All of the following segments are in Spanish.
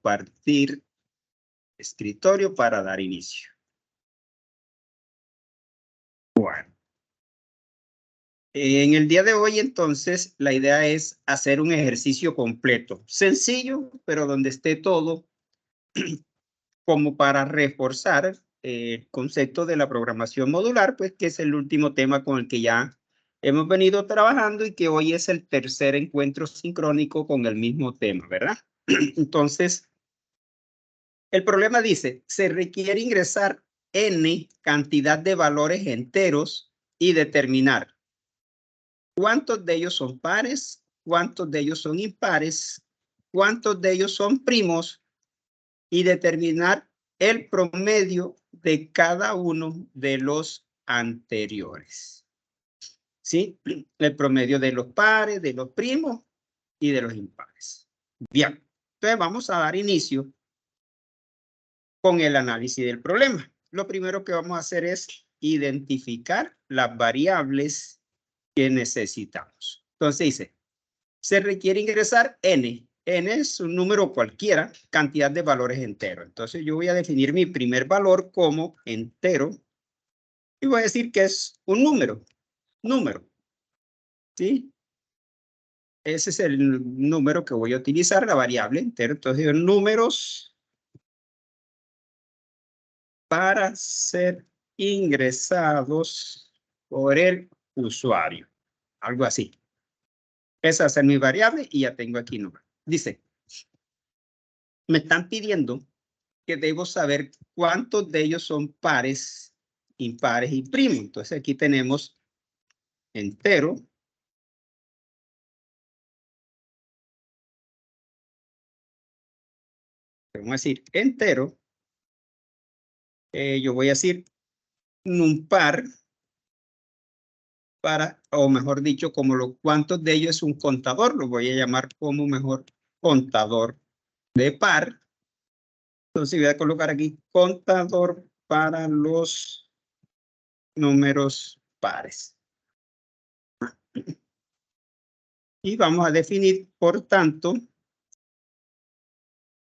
compartir escritorio para dar inicio. Bueno. En el día de hoy, entonces, la idea es hacer un ejercicio completo. Sencillo, pero donde esté todo como para reforzar el concepto de la programación modular, pues que es el último tema con el que ya hemos venido trabajando y que hoy es el tercer encuentro sincrónico con el mismo tema, ¿verdad? Entonces, el problema dice, se requiere ingresar n cantidad de valores enteros y determinar cuántos de ellos son pares, cuántos de ellos son impares, cuántos de ellos son primos y determinar el promedio de cada uno de los anteriores. ¿Sí? El promedio de los pares, de los primos y de los impares. Bien, entonces vamos a dar inicio con el análisis del problema. Lo primero que vamos a hacer es identificar las variables que necesitamos. Entonces dice, se requiere ingresar n. N es un número cualquiera, cantidad de valores enteros. Entonces yo voy a definir mi primer valor como entero y voy a decir que es un número. ¿Sí? Ese es el número que voy a utilizar, la variable entero. Entonces números para ser ingresados por el usuario. Algo así. Esa va a ser mi variable y ya tengo aquí número. Dice, me están pidiendo que debo saber cuántos de ellos son pares, impares y primos. Entonces aquí tenemos entero. Vamos a decir entero. Yo voy a decir un par para, o mejor dicho, como cuántos de ellos es un contador. Lo voy a llamar como mejor contador de par. Entonces voy a colocar aquí contador para los números pares. Y vamos a definir, por tanto,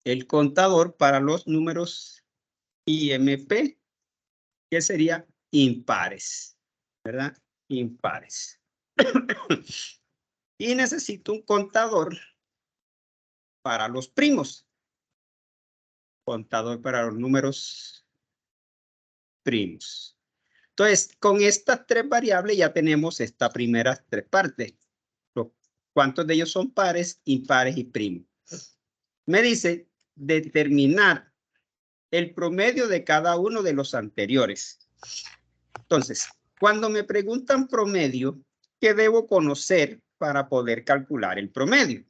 el contador para los números IMP, que sería impares, ¿verdad? Impares. Y necesito un contador para los primos. Contador para los números primos. Entonces, con estas tres variables ya tenemos estas primeras tres partes. ¿Cuántos de ellos son pares, impares y primos? Me dice determinar el promedio de cada uno de los anteriores. Entonces, cuando me preguntan promedio, ¿qué debo conocer para poder calcular el promedio?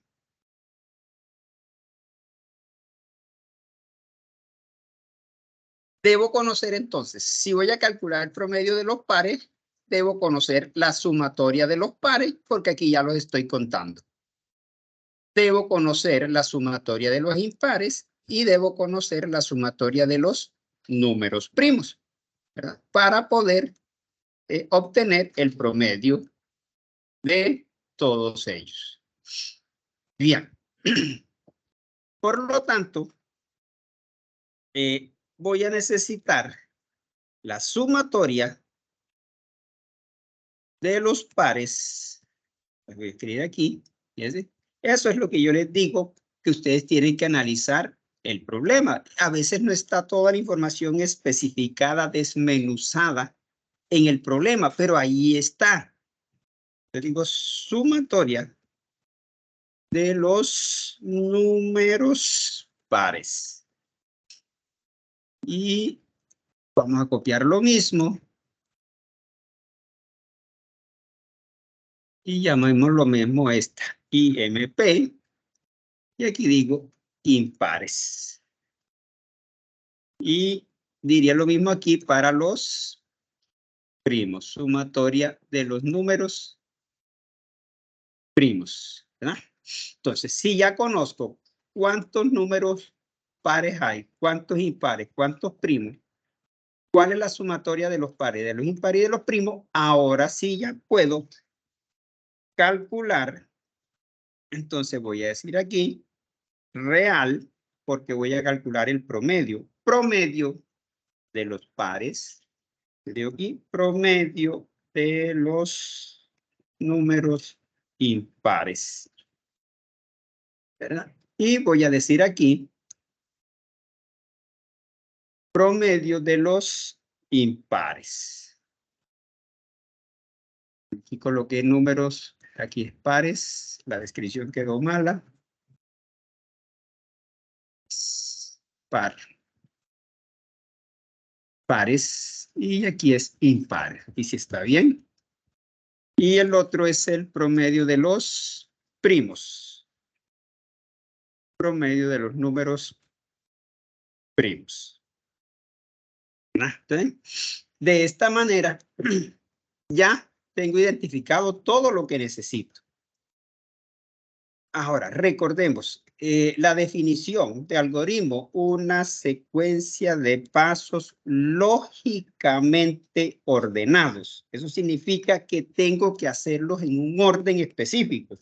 Debo conocer entonces, si voy a calcular el promedio de los pares, debo conocer la sumatoria de los pares, porque aquí ya los estoy contando. Debo conocer la sumatoria de los impares y debo conocer la sumatoria de los números primos, ¿verdad? Para poder obtener el promedio de todos ellos. Bien. Por lo tanto, voy a necesitar la sumatoria de los pares. Voy a escribir aquí. ¿Sí? Eso es lo que yo les digo que ustedes tienen que analizar el problema. A veces no está toda la información especificada, desmenuzada en el problema, pero ahí está. Yo digo sumatoria de los números pares. Y vamos a copiar lo mismo. Y llamemos lo mismo esta, IMP. Y aquí digo impares. Y diría lo mismo aquí para los primos. Sumatoria de los números primos, ¿verdad? Entonces, si ya conozco cuántos números pares hay, cuántos impares, cuántos primos, cuál es la sumatoria de los pares, de los impares y de los primos, ahora sí ya puedo calcular. Entonces voy a decir aquí real porque voy a calcular el promedio. Promedio de los pares. De aquí, promedio de los números impares. ¿Verdad? Y voy a decir aquí promedio de los impares. Aquí coloqué números, aquí es pares, la descripción quedó mala. Par. Pares, y aquí es impares, y si está bien. Y el otro es el promedio de los primos. Promedio de los números primos. De esta manera, ya tengo identificado todo lo que necesito. Ahora, recordemos, la definición de algoritmo, una secuencia de pasos lógicamente ordenados. Eso significa que tengo que hacerlos en un orden específico.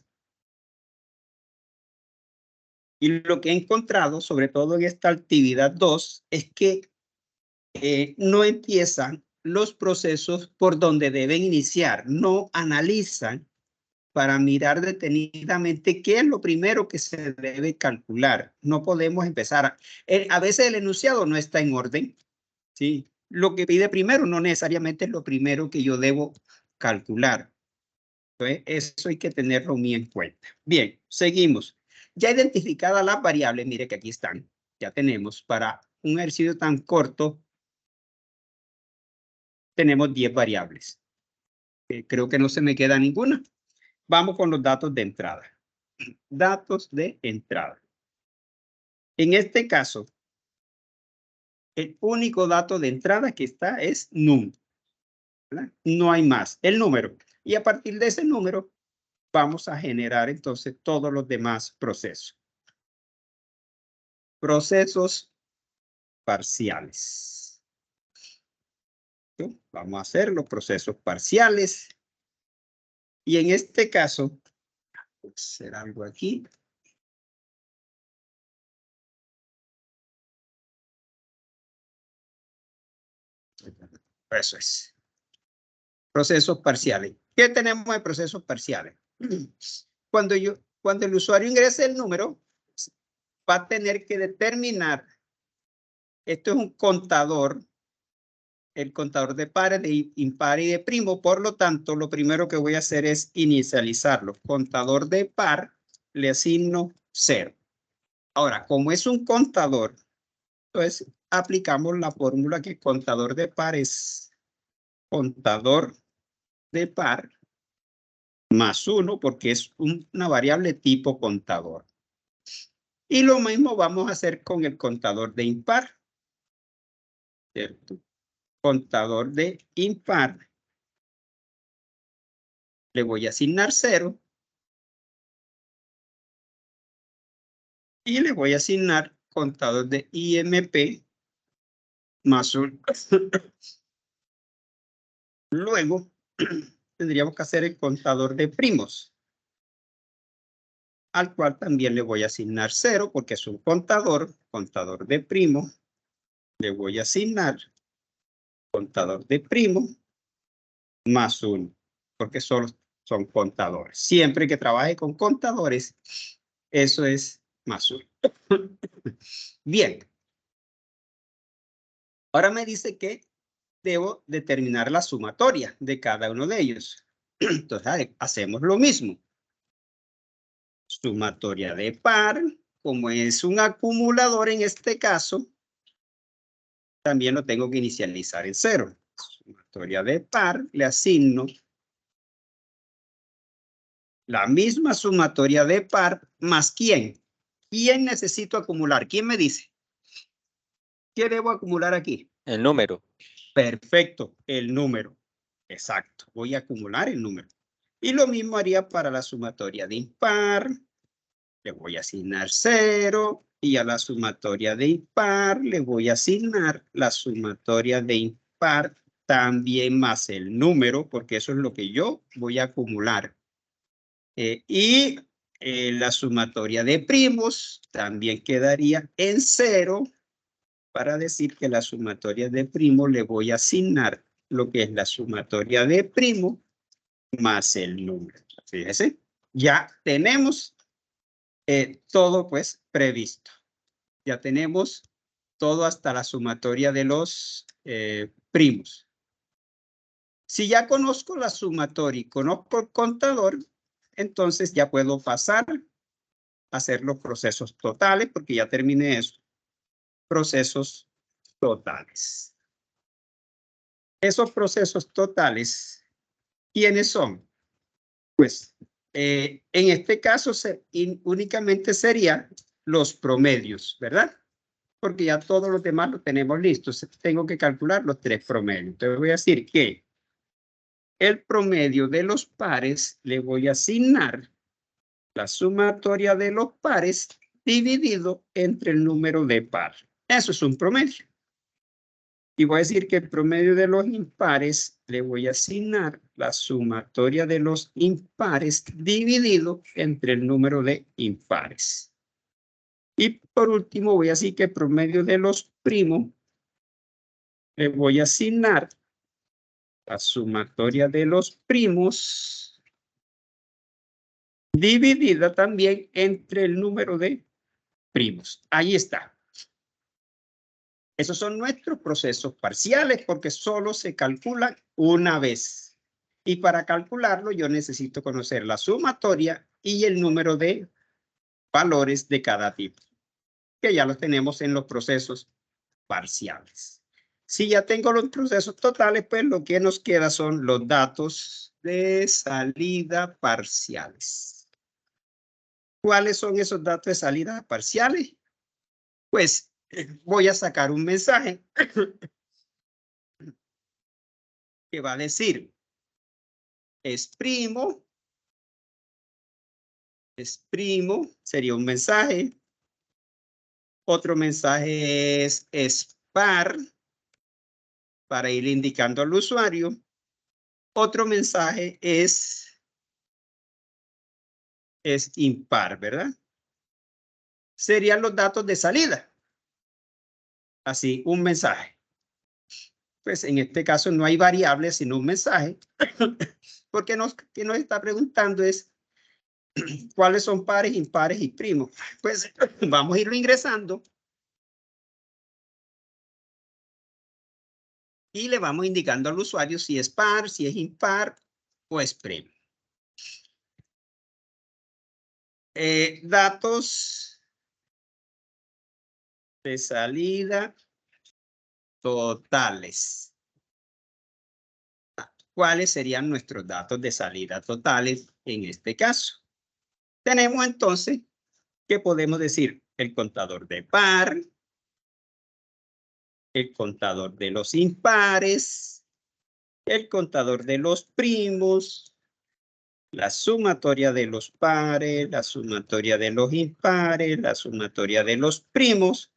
Y lo que he encontrado, sobre todo en esta actividad 2, es que no empiezan los procesos por donde deben iniciar, no analizan para mirar detenidamente qué es lo primero que se debe calcular. No podemos empezar. A veces el enunciado no está en orden, ¿sí? Lo que pide primero no necesariamente es lo primero que yo debo calcular. Entonces, eso hay que tenerlo muy en cuenta. Bien, seguimos. Ya identificadas las variables, mire que aquí están, ya tenemos para un ejercicio tan corto, tenemos 10 variables. Creo que no se me queda ninguna. Vamos con los datos de entrada. Datos de entrada. En este caso, el único dato de entrada que está es num. ¿Verdad? No hay más, el número. Y a partir de ese número, vamos a generar entonces todos los demás procesos. Procesos parciales. ¿Sí? Vamos a hacer los procesos parciales. Y en este caso, voy a hacer algo aquí. Eso es. Procesos parciales. ¿Qué tenemos de procesos parciales? Cuando el usuario ingrese el número, va a tener que determinar, esto es un contador, el contador de pares, de impar y de primo, por lo tanto, lo primero que voy a hacer es inicializarlo. Contador de par, le asigno 0. Ahora, como es un contador, entonces aplicamos la fórmula que contador de par es contador de par más 1, porque es una variable tipo contador. Y lo mismo vamos a hacer con el contador de impar. ¿Cierto? Contador de impar. Le voy a asignar 0. Y le voy a asignar contador de IMP más 1. Luego, tendríamos que hacer el contador de primos, al cual también le voy a asignar 0, porque es un contador de primo. Le voy a asignar contador de primo más 1, porque solo son contadores. Siempre que trabaje con contadores, eso es más 1. Bien. Ahora me dice que debo determinar la sumatoria de cada uno de ellos. Entonces, hacemos lo mismo. Sumatoria de par, como es un acumulador en este caso, también lo tengo que inicializar en 0. Sumatoria de par, le asigno la misma sumatoria de par más ¿quién? ¿Quién necesito acumular? ¿Quién me dice? ¿Qué debo acumular aquí? El número. Perfecto, el número. Exacto, voy a acumular el número. Y lo mismo haría para la sumatoria de impar. Le voy a asignar 0. Y a la sumatoria de impar le voy a asignar la sumatoria de impar también más el número, porque eso es lo que yo voy a acumular. Y La sumatoria de primos también quedaría en 0. Para decir que la sumatoria de primo le voy a asignar lo que es la sumatoria de primo más el número. Fíjese, ya tenemos todo pues previsto. Ya tenemos todo hasta la sumatoria de los primos. Si ya conozco la sumatoria y conozco el contador, entonces ya puedo pasar a hacer los procesos totales porque ya terminé eso. Procesos totales. Esos procesos totales, ¿quiénes son? Pues en este caso únicamente serían los promedios, ¿verdad? Porque ya todos los demás los tenemos listos. Tengo que calcular los 3 promedios. Entonces voy a decir que el promedio de los pares le voy a asignar la sumatoria de los pares dividido entre el número de par. Eso es un promedio. Y voy a decir que el promedio de los impares le voy a asignar la sumatoria de los impares dividido entre el número de impares. Y por último voy a decir que el promedio de los primos le voy a asignar la sumatoria de los primos dividida también entre el número de primos. Ahí está. Esos son nuestros procesos parciales porque solo se calculan una vez. Y para calcularlo yo necesito conocer la sumatoria y el número de valores de cada tipo, que ya los tenemos en los procesos parciales. Si ya tengo los procesos totales, pues lo que nos queda son los datos de salida parciales. ¿Cuáles son esos datos de salida parciales? Pues voy a sacar un mensaje que va a decir es primo, sería un mensaje. Otro mensaje es par, para ir indicando al usuario. Otro mensaje es impar, ¿verdad? Serían los datos de salida. Así, un mensaje. Pues en este caso no hay variables, sino un mensaje. Porque que nos está preguntando es cuáles son pares, impares y primos. Pues vamos a irlo ingresando. Y le vamos indicando al usuario si es par, si es impar o es primo. Datos de salida totales. ¿Cuáles serían nuestros datos de salida totales en este caso? Tenemos entonces que podemos decir el contador de par, el contador de los impares, el contador de los primos, la sumatoria de los pares, la sumatoria de los impares, la sumatoria de los primos,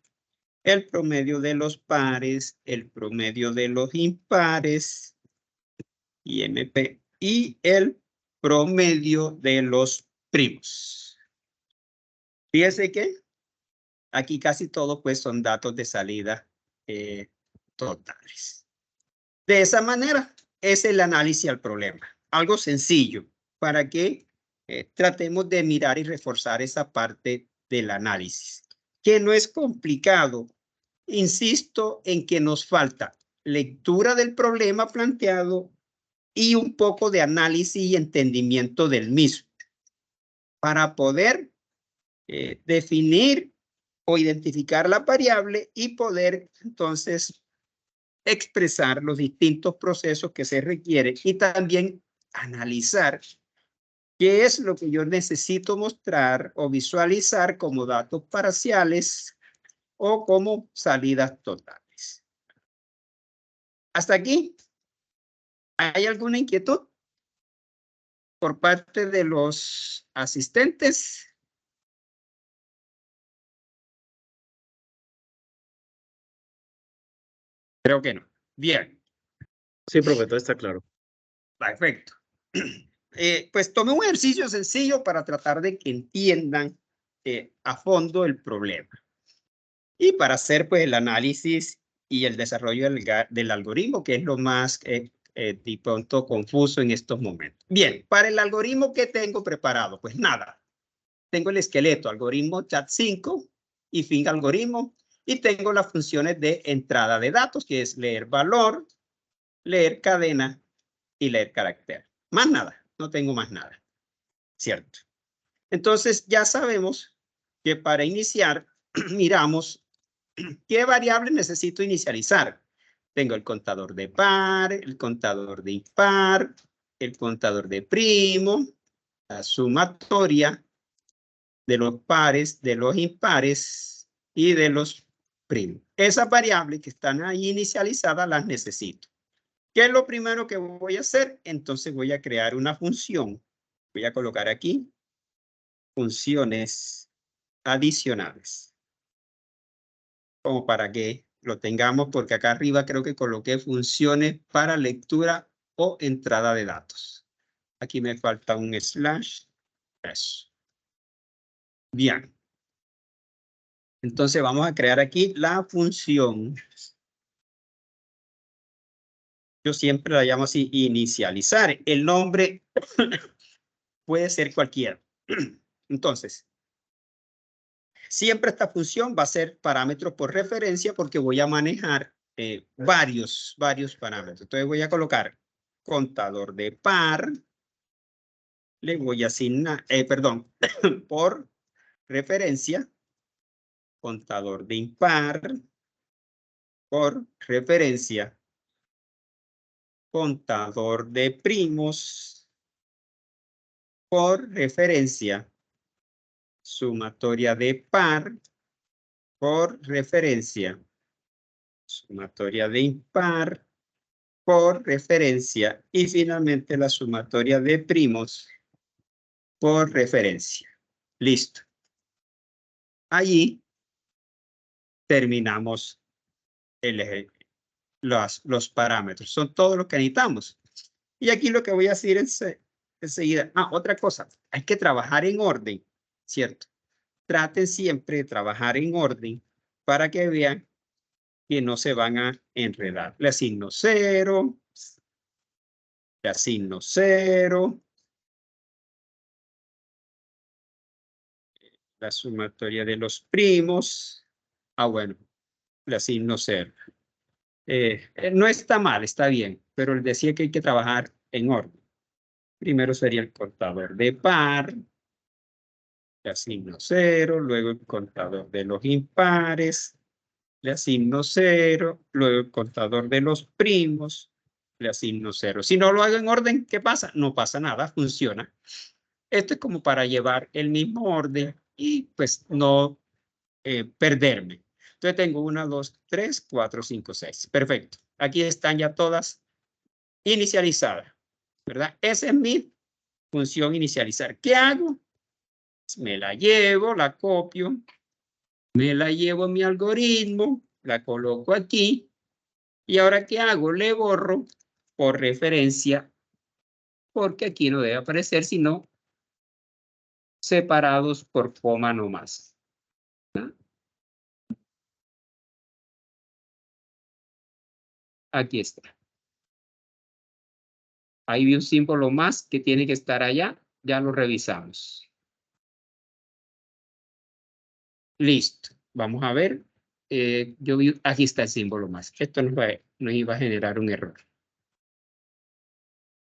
el promedio de los pares, el promedio de los impares, IMP, y el promedio de los primos. Fíjense que aquí casi todo pues son datos de salida totales. De esa manera es el análisis al problema. Algo sencillo para que tratemos de mirar y reforzar esa parte del análisis, que no es complicado. Insisto en que nos falta lectura del problema planteado y un poco de análisis y entendimiento del mismo para poder definir o identificar la variable y poder entonces expresar los distintos procesos que se requieren y también analizar qué es lo que yo necesito mostrar o visualizar como datos parciales o como salidas totales. Hasta aquí, ¿hay alguna inquietud por parte de los asistentes? Creo que no. Bien. Sí, profe, todo está claro. Perfecto. pues tomé un ejercicio sencillo para tratar de que entiendan a fondo el problema. Y para hacer pues el análisis y el desarrollo del algoritmo, que es lo más de pronto confuso en estos momentos. Bien, para el algoritmo que tengo preparado, pues nada. Tengo el esqueleto, algoritmo chat5 y fin algoritmo. Y tengo las funciones de entrada de datos, que es leer valor, leer cadena y leer carácter. Más nada, no tengo más nada. ¿Cierto? Entonces ya sabemos que para iniciar, miramos qué variable necesito inicializar. Tengo el contador de par, el contador de impar, el contador de primo, la sumatoria de los pares, de los impares y de los primos. Esas variables que están ahí inicializadas las necesito. ¿Qué es lo primero que voy a hacer? Entonces voy a crear una función. Voy a colocar aquí funciones adicionales. Como para que lo tengamos, porque acá arriba creo que coloqué funciones para lectura o entrada de datos. Aquí me falta un slash. Eso. Bien. Entonces vamos a crear aquí la función. Yo siempre la llamo así, inicializar. El nombre puede ser cualquiera. Entonces, siempre esta función va a ser parámetros por referencia porque voy a manejar varios parámetros. Entonces voy a colocar contador de par. Le voy a asignar, perdón, por referencia, contador de impar, por referencia, contador de primos, por referencia, sumatoria de par, por referencia, sumatoria de impar, por referencia, y finalmente la sumatoria de primos por referencia. Listo. Allí terminamos los parámetros. Son todos los que necesitamos. Y aquí lo que voy a decir es enseguida. Otra cosa. Hay que trabajar en orden, ¿cierto? Traten siempre de trabajar en orden para que vean que no se van a enredar. Le asigno 0. Le asigno 0. La sumatoria de los primos. Bueno, le asigno 0. No está mal, está bien, pero les decía que hay que trabajar en orden. Primero sería el contador de par, le asigno 0, luego el contador de los impares, le asigno 0, luego el contador de los primos, le asigno 0. Si no lo hago en orden, ¿qué pasa? No pasa nada, funciona. Esto es como para llevar el mismo orden y pues no perderme. Entonces tengo 1, 2, 3, 4, 5, 6. Perfecto. Aquí están ya todas inicializadas, ¿verdad? Esa es mi función inicializar. ¿Qué hago? Me la llevo, la copio, me la llevo a mi algoritmo, la coloco aquí, y ahora ¿qué hago? Le borro por referencia, porque aquí no debe aparecer, sino separados por coma nomás. ¿Ah? Aquí está. Ahí vi un símbolo más que tiene que estar allá, ya lo revisamos. Listo, vamos a ver. Yo vi, aquí está el símbolo más. Esto nos iba a generar un error.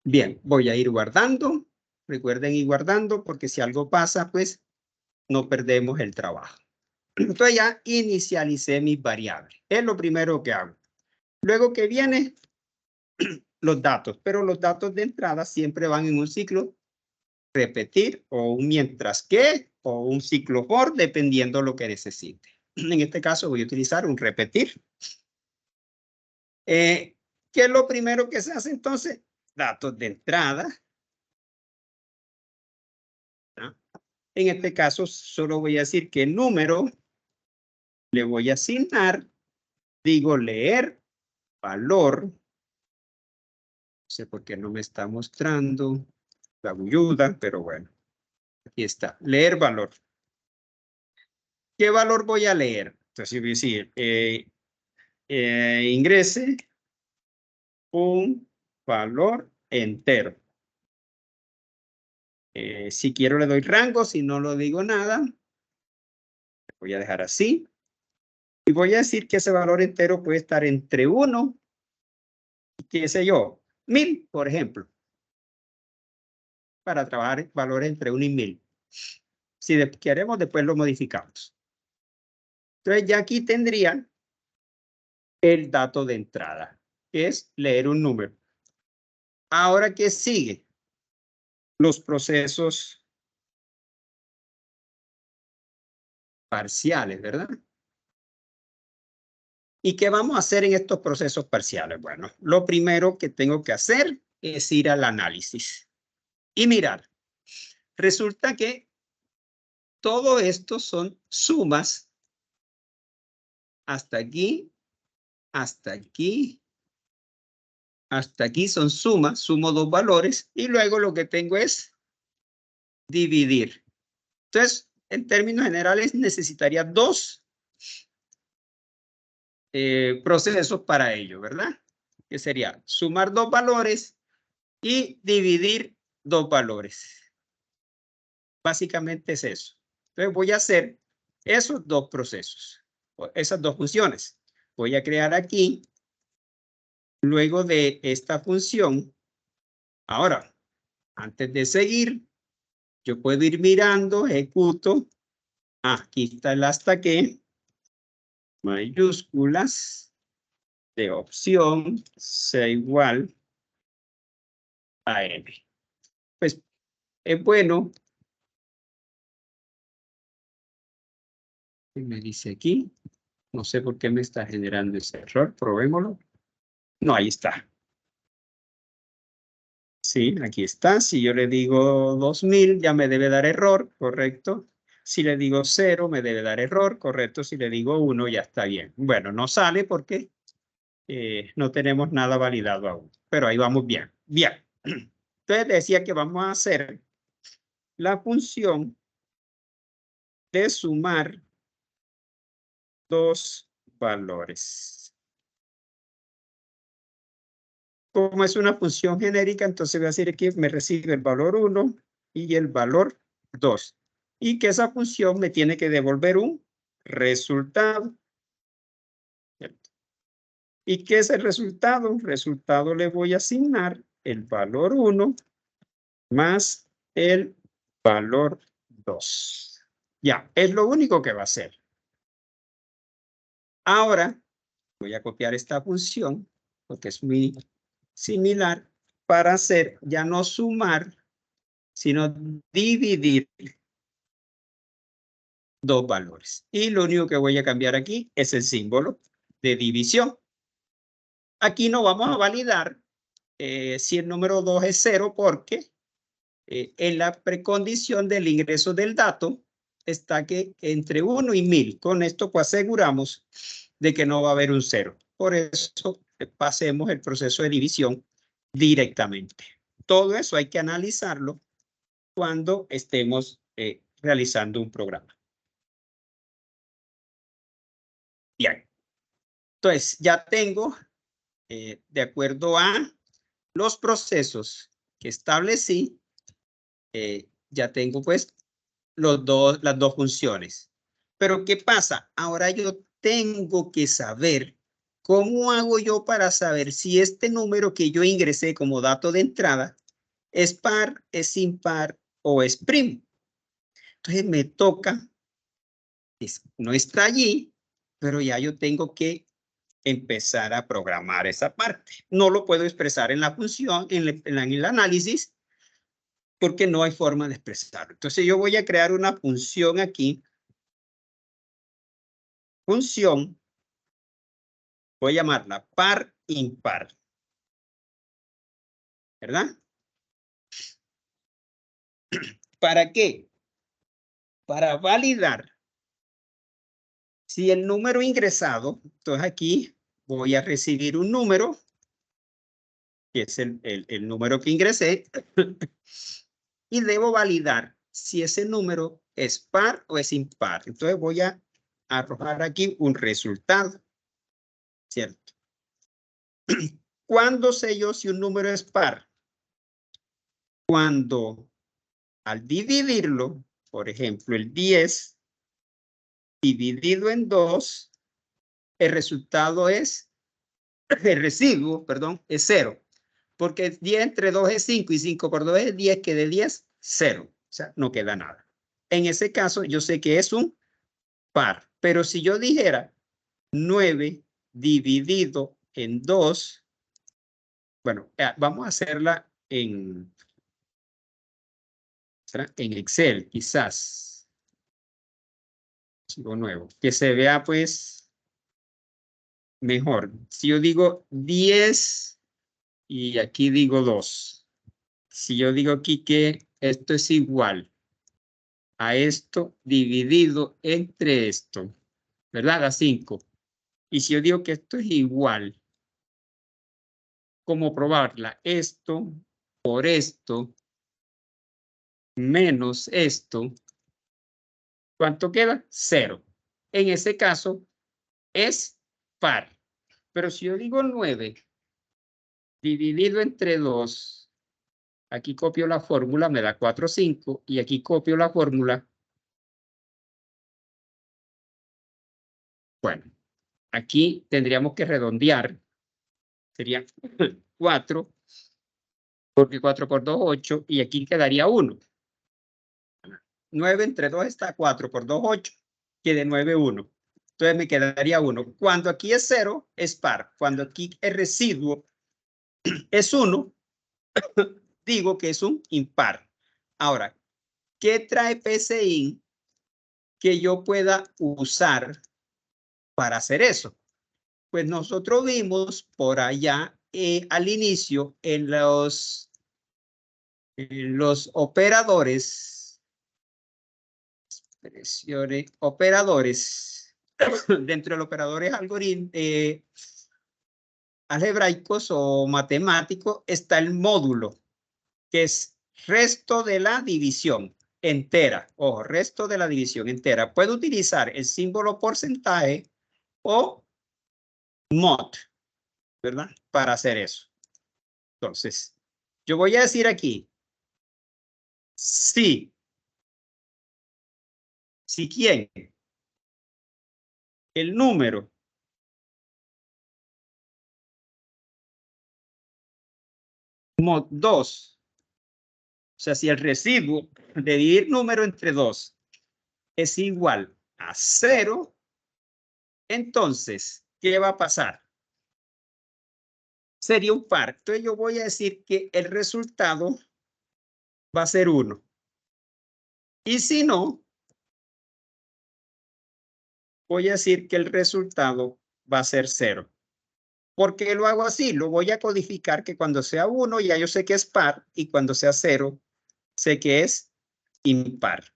Bien, voy a ir guardando. Recuerden ir guardando porque si algo pasa, pues no perdemos el trabajo. Entonces ya inicialicé mis variables. Es lo primero que hago. Luego que viene los datos, pero los datos de entrada siempre van en un ciclo repetir o un mientras que o un ciclo for, dependiendo lo que necesite. En este caso voy a utilizar un repetir. ¿Qué es lo primero que se hace entonces? Datos de entrada. ¿Ah? En este caso solo voy a decir que el número le voy a asignar, digo leer valor. No sé por qué no me está mostrando. la ayuda, pero bueno. Aquí está, leer valor. ¿Qué valor voy a leer? Entonces, voy a decir, ingrese un valor entero. Si quiero le doy rango, si no lo digo nada, voy a dejar así. Y voy a decir que ese valor entero puede estar entre 1 y qué sé yo, 1000, por ejemplo. Para trabajar valores entre 1 y 1000. Si queremos, después lo modificamos. Entonces ya aquí tendrían el dato de entrada, que es leer un número. Ahora, ¿qué sigue? Los procesos parciales, ¿verdad? ¿Y qué vamos a hacer en estos procesos parciales? Bueno, lo primero que tengo que hacer es ir al análisis y mirar. Resulta que todo esto son sumas hasta aquí, hasta aquí, hasta aquí son sumas, sumo dos valores y luego lo que tengo es dividir. Entonces, en términos generales, necesitaría dos procesos para ello, ¿verdad? Que sería sumar dos valores y dividir dos valores. Básicamente es eso. Entonces voy a hacer esos dos procesos, esas dos funciones. Voy a crear aquí, luego de esta función. Ahora, antes de seguir, yo puedo ir mirando, ejecuto. Aquí está el hasta que, mayúsculas, de opción sea igual a n. Pues es bueno. ¿Qué me dice aquí? No sé por qué me está generando ese error. Probémoslo. No, ahí está. Sí, aquí está. Si yo le digo 2000, ya me debe dar error, correcto. Si le digo 0, me debe dar error, correcto. Si le digo 1, ya está bien. Bueno, no sale porque no tenemos nada validado aún. Pero ahí vamos bien. Bien. Entonces decía que vamos a hacer la función de sumar dos valores. Como es una función genérica, entonces voy a decir que me recibe el valor 1 y el valor 2. Y que esa función me tiene que devolver un resultado. ¿Y qué es el resultado? Resultado le voy a asignar el valor 1 más el valor 2. Ya, es lo único que va a hacer. Ahora voy a copiar esta función porque es muy similar para hacer ya no sumar, sino dividir dos valores. Y lo único que voy a cambiar aquí es el símbolo de división. Aquí no vamos a validar si el número 2 es 0 porque en la precondición del ingreso del dato está que entre 1 y 1000. Con esto pues aseguramos de que no va a haber un 0. Por eso pasemos el proceso de división directamente. Todo eso hay que analizarlo cuando estemos realizando un programa. Bien. Entonces, ya tengo, de acuerdo a los procesos que establecí, ya tengo pues las dos funciones. Pero ¿qué pasa? Ahora yo tengo que saber cómo hago yo para saber si este número que yo ingresé como dato de entrada es par, es impar o es primo. Entonces me toca, no está allí, pero ya yo tengo que empezar a programar esa parte. No lo puedo expresar en la función, en el análisis, porque no hay forma de expresarlo. Entonces yo voy a crear una función aquí. Función, voy a llamarla par impar. ¿Verdad? ¿Para qué? Para validar si el número ingresado, entonces aquí voy a recibir un número, que es el número que ingresé, y debo validar si ese número es par o es impar. Entonces voy a arrojar aquí un resultado, ¿cierto? ¿Cuándo sé yo si un número es par? Cuando al dividirlo, por ejemplo, el 10 dividido en 2, el resultado es, el residuo, perdón, es 0. Porque 10 entre 2 es 5 y 5 por 2 es 10, que de 10, 0. O sea, no queda nada. En ese caso, yo sé que es un par. Pero si yo dijera 9 dividido en 2, bueno, vamos a hacerla en Excel, quizás. Algo nuevo. Que se vea, pues, mejor. Si yo digo 10 y aquí digo 2. Si yo digo aquí que esto es igual a esto dividido entre esto, ¿verdad? A 5. Y si yo digo que esto es igual, ¿cómo probarla? Esto por esto menos esto, ¿cuánto queda? 0. En ese caso es par. Pero si yo digo 9 dividido entre 2, aquí copio la fórmula, me da 4, 5, y aquí copio la fórmula. Bueno, aquí tendríamos que redondear. Sería 4, porque 4 por 2, 8, y aquí quedaría 1. 9 entre 2 está 4 por 2, 8, que de 9, 1. Entonces me quedaría 1. Cuando aquí es 0, es par. Cuando aquí el residuo es 1, digo que es un impar. Ahora, ¿qué trae PSI que yo pueda usar para hacer eso? Pues nosotros vimos por allá al inicio en los operadores, dentro de los operadores algebraicos o matemáticos está el módulo, que es resto de la división entera. Ojo, resto de la división entera. Puedo utilizar el símbolo porcentaje o mod, ¿verdad? Para hacer eso. Entonces, yo voy a decir aquí, si quién, el número mod 2, o sea, si el residuo de dividir número entre 2 es igual a 0, entonces, ¿qué va a pasar? Sería un par. Entonces yo voy a decir que el resultado va a ser 1. Y si no, voy a decir que el resultado va a ser 0. ¿Por qué lo hago así? Lo voy a codificar que cuando sea 1 ya yo sé que es par y cuando sea 0 sé que es impar.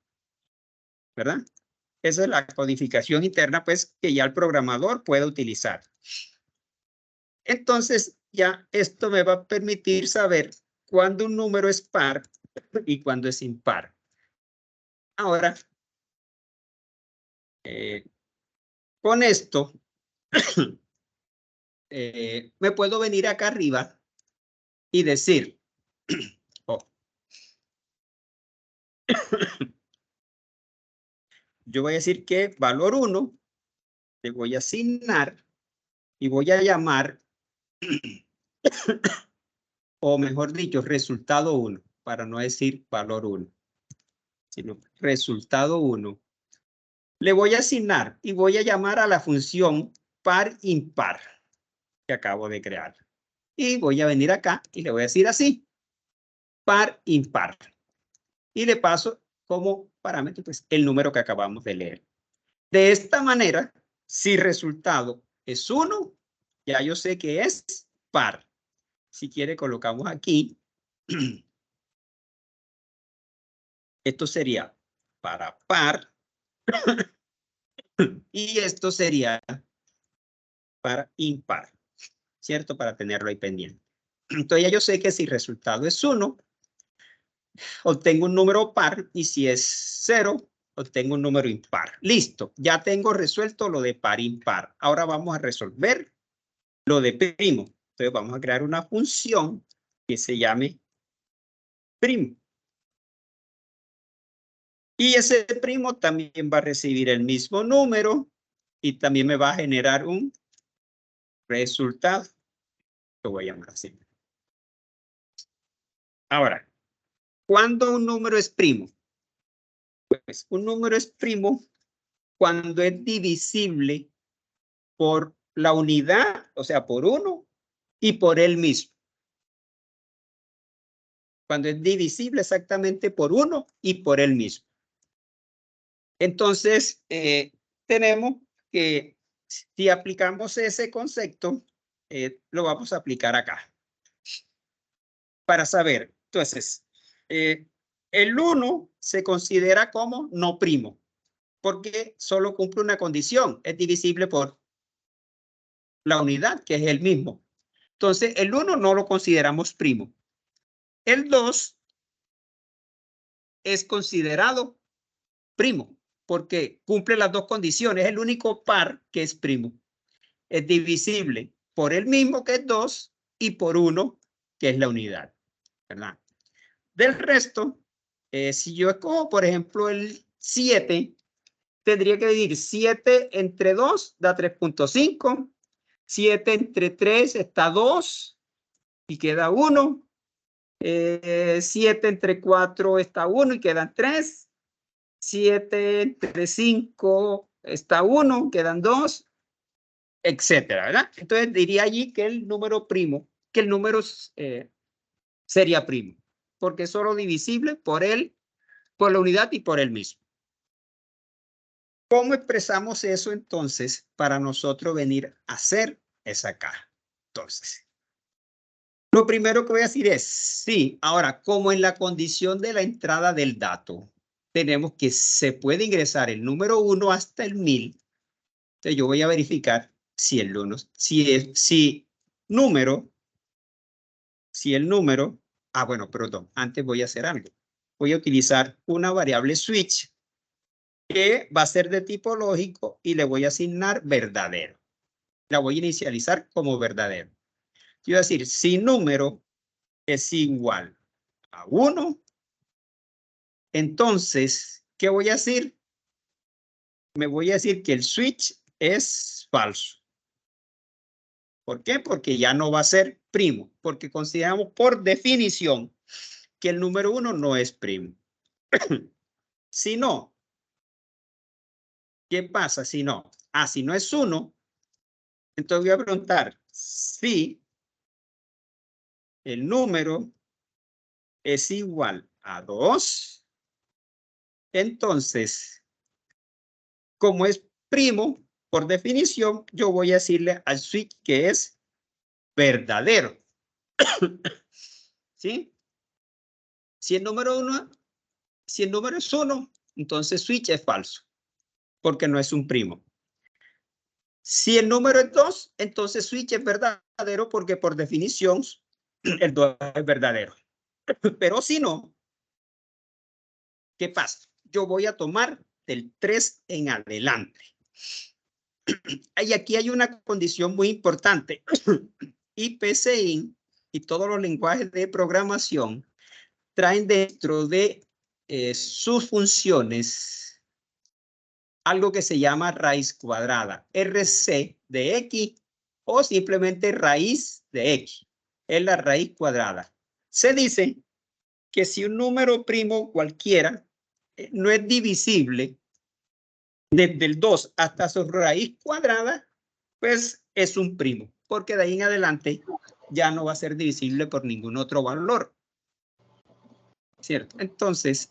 ¿Verdad? Esa es la codificación interna, pues, que ya el programador puede utilizar. Entonces, ya esto me va a permitir saber cuándo un número es par y cuándo es impar. Ahora, con esto, me puedo venir acá arriba y decir, oh, yo voy a decir que valor 1 le voy a asignar y voy a llamar, o mejor dicho, resultado 1, para no decir valor 1, sino resultado 1. Le voy a asignar y voy a llamar a la función par impar que acabo de crear. Y voy a venir acá y le voy a decir así, par impar. Y le paso como parámetro pues, el número que acabamos de leer. De esta manera, si resultado es 1, ya yo sé que es par. Si quiere, colocamos aquí. Esto sería para par. Y esto sería para impar. ¿Cierto? Para tenerlo ahí pendiente. Entonces ya yo sé que si resultado es 1, obtengo un número par y si es 0, obtengo un número impar. Listo, ya tengo resuelto lo de par impar. Ahora vamos a resolver lo de primo. Entonces vamos a crear una función que se llame primo. Y ese primo también va a recibir el mismo número y también me va a generar un resultado. Lo voy a llamar así. Ahora, ¿cuándo un número es primo? Pues un número es primo cuando es divisible por la unidad, o sea, por 1 y por él mismo. Cuando es divisible exactamente por 1 y por él mismo. Entonces, tenemos que, si aplicamos ese concepto, lo vamos a aplicar acá. Para saber, entonces, el 1 se considera como no primo, porque solo cumple una condición, es divisible por la unidad, que es el mismo. Entonces, el 1 no lo consideramos primo. El 2 es considerado primo, porque cumple las dos condiciones, es el único par que es primo. Es divisible por el mismo, que es 2, y por 1, que es la unidad, ¿verdad? Del resto, si yo escojo, por ejemplo, el 7, tendría que dividir 7 entre 2, da 3.5. 7 entre 3 está 2 y queda 1. 7 entre 4 está 1 y quedan 3. 7 entre 5 está 1, quedan 2, etcétera, ¿verdad? Entonces diría allí que el número primo, que el número sería primo, porque es solo divisible por él, por la unidad y por él mismo. ¿Cómo expresamos eso entonces para nosotros venir a hacer esa caja? Entonces, lo primero que voy a decir es, sí, ahora, como en la condición de la entrada del dato, tenemos que se puede ingresar el número 1 hasta el 1000. Entonces yo voy a verificar si el 1, si el número, bueno, perdón, antes voy a hacer algo. Voy a utilizar una variable switch que va a ser de tipo lógico y le voy a asignar verdadero. La voy a inicializar como verdadero. Yo voy a decir, si número es igual a 1, entonces, ¿qué voy a decir? Me voy a decir que el switch es falso. ¿Por qué? Porque ya no va a ser primo, porque consideramos por definición que el número 1 no es primo. Si no, ¿qué pasa si no? Si no es 1, entonces voy a preguntar si el número es igual a 2, entonces, como es primo, por definición, yo voy a decirle al switch que es verdadero. ¿Sí? Si el número es 1, entonces switch es falso, porque no es un primo. Si el número es 2, entonces switch es verdadero, porque por definición el 2 es verdadero. Pero si no, ¿qué pasa? Yo voy a tomar del 3 en adelante. Y aquí hay una condición muy importante. IPCIN y todos los lenguajes de programación traen dentro de sus funciones algo que se llama raíz cuadrada, RC de X, o simplemente raíz de X. Es la raíz cuadrada. Se dice que si un número primo cualquiera no es divisible desde el 2 hasta su raíz cuadrada, pues es un primo, porque de ahí en adelante ya no va a ser divisible por ningún otro valor. ¿Cierto? Entonces,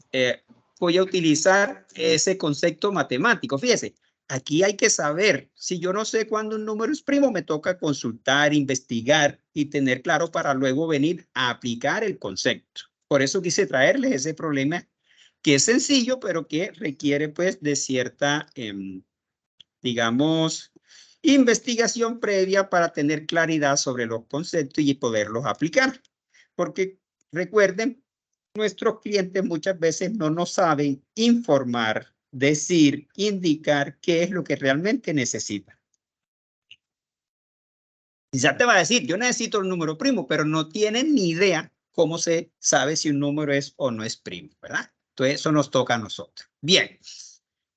voy a utilizar ese concepto matemático. Fíjese, aquí hay que saber, si yo no sé cuándo un número es primo, me toca consultar, investigar y tener claro para luego venir a aplicar el concepto. Por eso quise traerles ese problema que es sencillo, pero que requiere pues de cierta, digamos, investigación previa para tener claridad sobre los conceptos y poderlos aplicar. Porque recuerden nuestros clientes muchas veces no nos saben informar, decir, indicar qué es lo que realmente necesitan. Ya te va a decir, yo necesito el número primo, pero no tienen ni idea cómo se sabe si un número es o no es primo, ¿verdad? Entonces, eso nos toca a nosotros. Bien,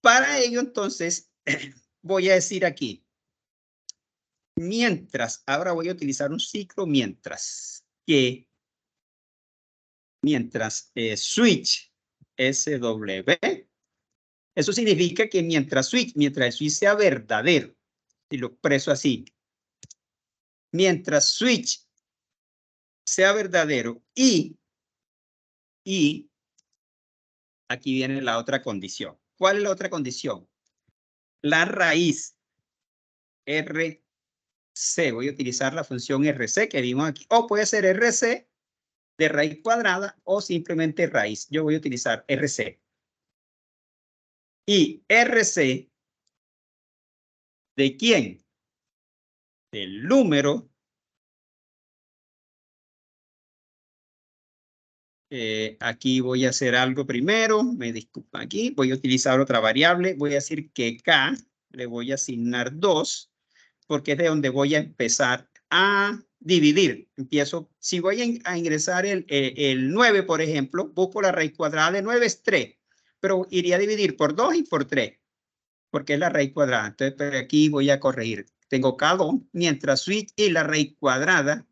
para ello, entonces, voy a decir aquí, mientras, ahora voy a utilizar un ciclo mientras switch SW, eso significa que mientras el switch sea verdadero, si lo expreso así, mientras switch sea verdadero y aquí viene la otra condición. ¿Cuál es la otra condición? La raíz RC, voy a utilizar la función RC que vimos aquí, o puede ser RC de raíz cuadrada o simplemente raíz. Yo voy a utilizar RC. Y RC, ¿de quién? Del número aquí voy a hacer algo primero, me disculpa aquí, voy a utilizar otra variable, voy a decir que K le voy a asignar 2, porque es de donde voy a empezar a dividir. Empiezo, si voy a ingresar el 9, por ejemplo, busco la raíz cuadrada de 9 es 3, pero iría a dividir por 2 y por 3, porque es la raíz cuadrada. Entonces, pero aquí voy a corregir. Tengo K2, mientras switch y la raíz cuadrada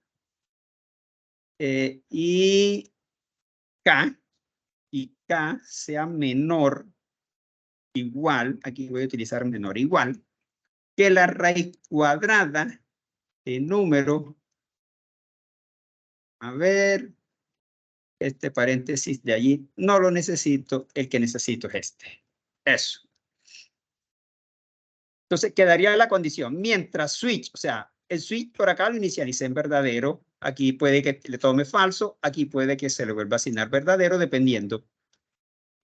y K sea menor igual, aquí voy a utilizar menor igual, que la raíz cuadrada de número, a ver, este paréntesis de allí no lo necesito, el que necesito es este. Eso. Entonces quedaría la condición, mientras switch, o sea, el switch por acá lo inicialicé en verdadero, aquí puede que le tome falso, aquí puede que se le vuelva a asignar verdadero, dependiendo.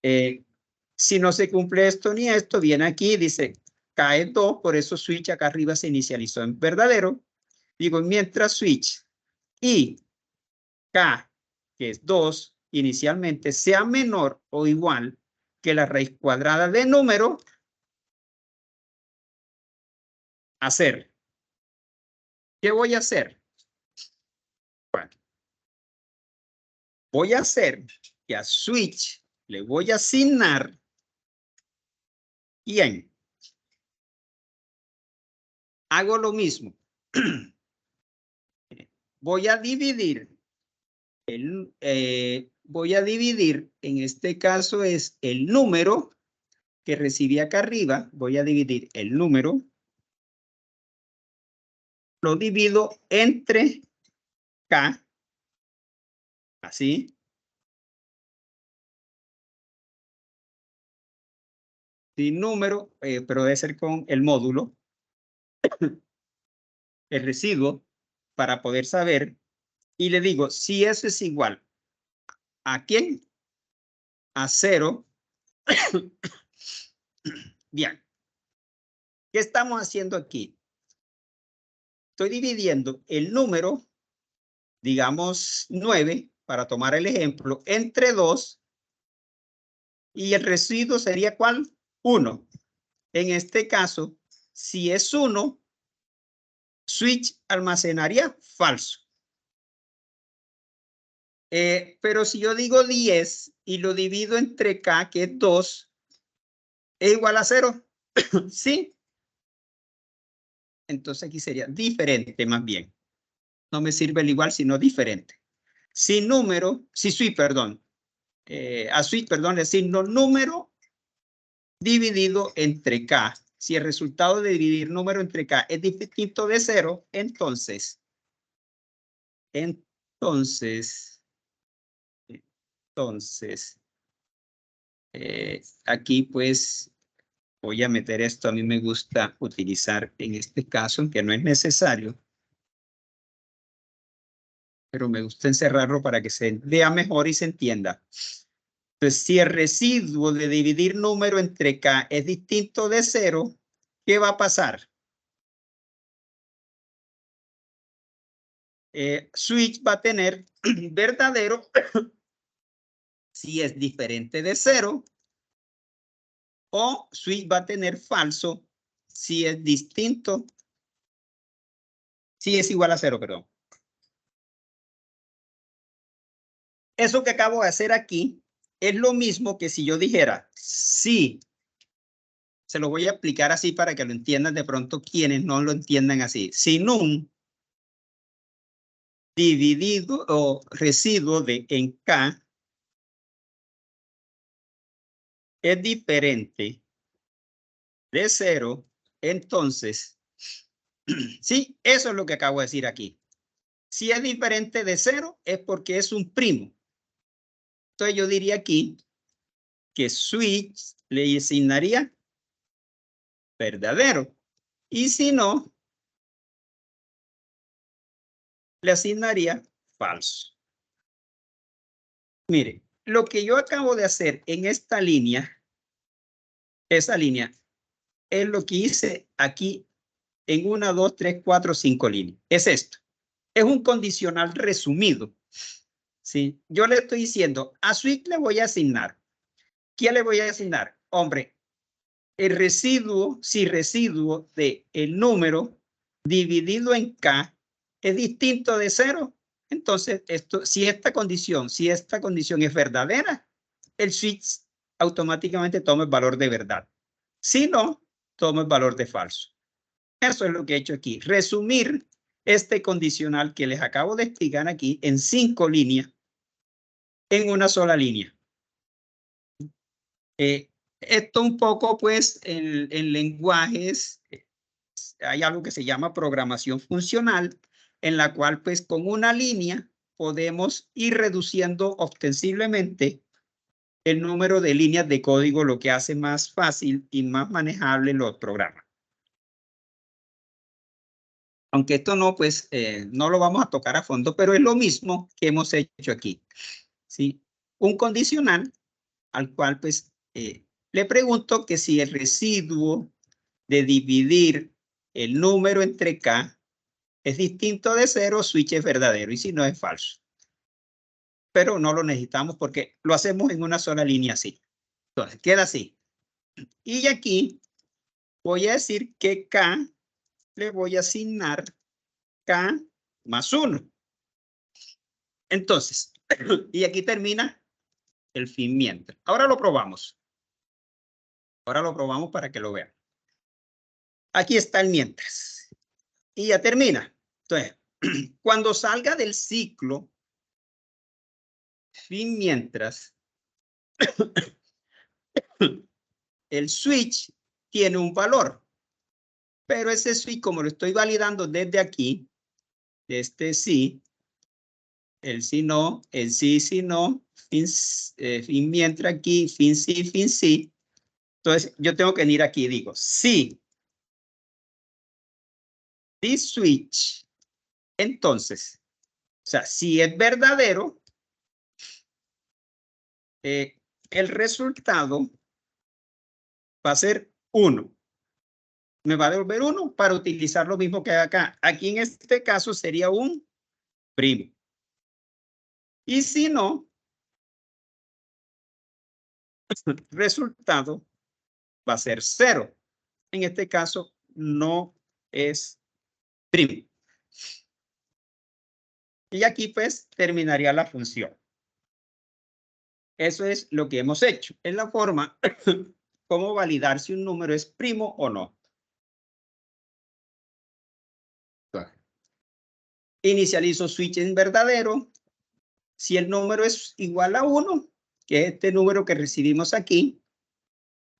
Si no se cumple esto ni esto, viene aquí, dice cae 2, por eso switch acá arriba se inicializó en verdadero. Digo, mientras switch y K, que es 2, inicialmente sea menor o igual que la raíz cuadrada de número, hacer. ¿Qué voy a hacer? Bueno, voy a hacer que a switch le voy a asignar ¿quién? Hago lo mismo. Voy a dividir voy a dividir, en este caso es el número que recibí acá arriba, voy a dividir el número, lo divido entre K, así, sin número, pero debe ser con el módulo, el residuo, para poder saber, y le digo, si eso es igual, ¿a quién? A 0. Bien, ¿qué estamos haciendo aquí? Estoy dividiendo el número, digamos 9, para tomar el ejemplo, entre 2, y el residuo sería ¿cuál? 1. En este caso, si es 1, switch almacenaría falso. Pero si yo digo 10 y lo divido entre K, que es 2, ¿es igual a 0? Sí. Entonces aquí sería diferente más bien. No me sirve el igual, sino diferente. Si número, si switch, perdón. A switch, perdón, le asigno número dividido entre K. Si el resultado de dividir número entre K es distinto de 0, entonces, aquí pues voy a meter esto. A mí me gusta utilizar en este caso, que no es necesario, pero me gusta encerrarlo para que se vea mejor y se entienda. Entonces, si el residuo de dividir número entre K es distinto de 0, ¿qué va a pasar? Switch va a tener verdadero si es diferente de 0, o switch va a tener falso si es distinto, si es igual a 0, perdón. Eso que acabo de hacer aquí es lo mismo que si yo dijera, sí, se lo voy a explicar así para que lo entiendan de pronto quienes no lo entiendan así. Si num dividido o residuo de en K es diferente de 0, entonces, sí, eso es lo que acabo de decir aquí. Si es diferente de 0 es porque es un primo. Entonces yo diría aquí que switch le asignaría verdadero. Y si no, le asignaría falso. Mire, lo que yo acabo de hacer en esta línea, esa línea, es lo que hice aquí en 1, 2, 3, 4, 5 líneas. Es esto. Es un condicional resumido. ¿Sí? Yo le estoy diciendo, a switch le voy a asignar. ¿Quién le voy a asignar? Hombre, el residuo, si residuo de el número dividido en K es distinto de 0, entonces si esta condición es verdadera, el switch automáticamente toma el valor de verdad. Si no, toma el valor de falso. Eso es lo que he hecho aquí. Resumir este condicional que les acabo de explicar aquí en 5 líneas en una sola línea. Esto un poco, pues, en lenguajes, hay algo que se llama programación funcional, en la cual, pues, con una línea podemos ir reduciendo ostensiblemente el número de líneas de código, lo que hace más fácil y más manejable los programas. Aunque esto no, pues, no lo vamos a tocar a fondo, pero es lo mismo que hemos hecho aquí. ¿Sí? Un condicional al cual, pues, le pregunto que si el residuo de dividir el número entre K es distinto de 0, switch es verdadero, y si no es falso. Pero no lo necesitamos porque lo hacemos en una sola línea así. Entonces, queda así. Y aquí voy a decir que K le voy a asignar K más 1. Entonces, y aquí termina el fin mientras. Ahora lo probamos. Ahora lo probamos para que lo vean. Aquí está el mientras. Y ya termina. Entonces, cuando salga del ciclo, fin mientras, el switch tiene un valor. Pero ese switch, como lo estoy validando desde aquí, este sí, el sí no, el sí, sí no, fin mientras aquí, fin sí, fin sí. Entonces, yo tengo que venir aquí y digo, sí, this switch. Entonces, o sea, si es verdadero, el resultado va a ser 1. Me va a devolver 1 para utilizar lo mismo que hay acá. Aquí en este caso sería un primo. Y si no, el resultado va a ser 0. En este caso no es primo. Y aquí pues terminaría la función. Eso es lo que hemos hecho. Es la forma cómo validar si un número es primo o no. Inicializo switch en verdadero. Si el número es igual a 1, que es este número que recibimos aquí,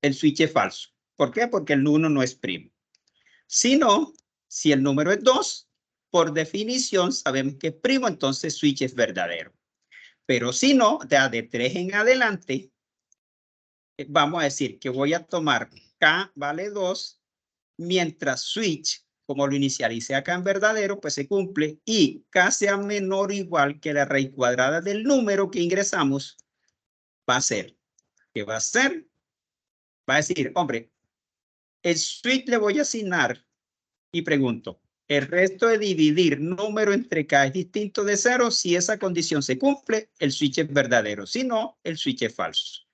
el switch es falso. ¿Por qué? Porque el 1 no es primo. Si no, si el número es 2, por definición sabemos que es primo, entonces switch es verdadero. Pero si no, de 3 en adelante, vamos a decir que voy a tomar K vale 2, mientras switch, como lo inicialicé acá en verdadero, pues se cumple, y K sea menor o igual que la raíz cuadrada del número que ingresamos, va a ser, ¿qué va a ser? Va a decir, hombre, el switch le voy a asignar, y pregunto, El resto de dividir número entre K es distinto de 0. Si esa condición se cumple, el switch es verdadero. Si no, el switch es falso.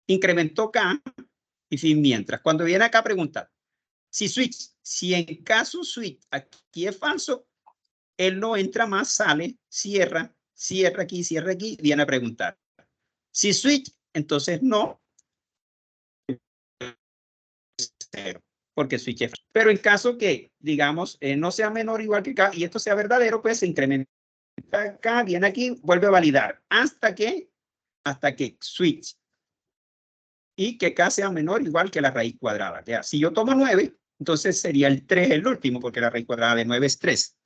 Incrementó K y fin mientras. Cuando viene acá a preguntar, si en caso switch aquí es falso, él no entra más, sale, cierra aquí, viene a preguntar. Si switch, entonces no, 0, porque switch es falso. Pero en caso que, digamos, no sea menor o igual que K y esto sea verdadero, pues se incrementa K, viene aquí, vuelve a validar hasta que switch y que K sea menor o igual que la raíz cuadrada. Ya, si yo tomo 9, entonces sería el 3 el último, porque la raíz cuadrada de 9 es 3.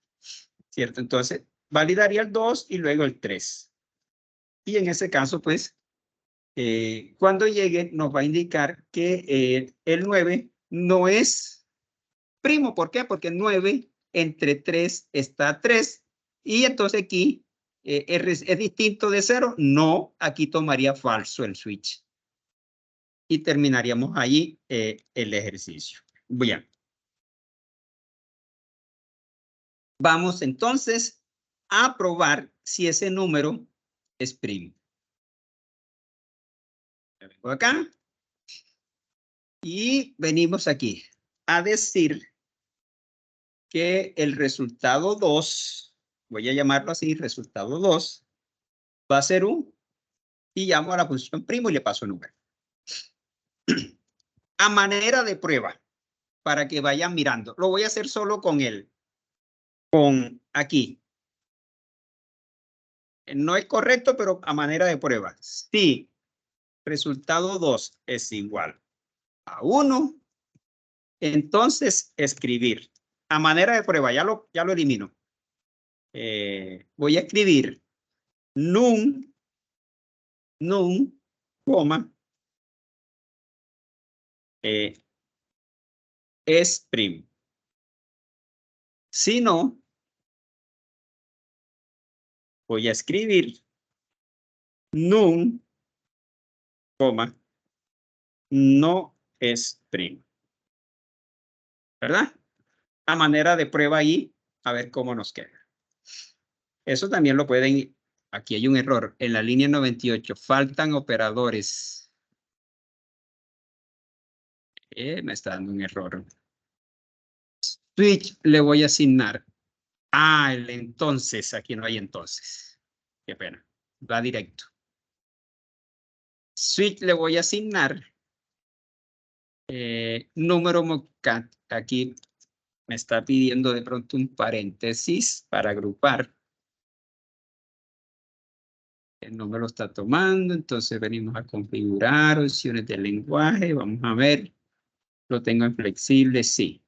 ¿Cierto? Entonces, validaría el 2 y luego el 3. Y en ese caso, pues, cuando llegue, nos va a indicar que el 9 no es primo. ¿Por qué? Porque 9 entre 3 está 3. Y entonces aquí es distinto de 0. No, aquí tomaría falso el switch. Y terminaríamos ahí el ejercicio. Bien. Vamos entonces a probar si ese número es primo. Vengo acá y venimos aquí a decir que el resultado 2, voy a llamarlo así, resultado 2, va a ser 1 y llamo a la función primo y le paso el número. A manera de prueba, para que vayan mirando. Lo voy a hacer solo con aquí. No es correcto, pero a manera de prueba. Si resultado 2 es igual a 1, entonces escribir. A manera de prueba, ya lo elimino. Voy a escribir num, coma, es primo. Si no, voy a escribir num, coma, no es primo. ¿Verdad? A manera de prueba ahí, a ver cómo nos queda. Eso también lo pueden, aquí hay un error, en la línea 98, faltan operadores. Me está dando un error. Switch le voy a asignar. El entonces, aquí no hay entonces. Qué pena, va directo. Switch le voy a asignar número mockat. Aquí me está pidiendo de pronto un paréntesis para agrupar. No me lo está tomando, entonces venimos a configurar opciones del lenguaje. Vamos a ver. ¿Lo tengo en flexible? Sí.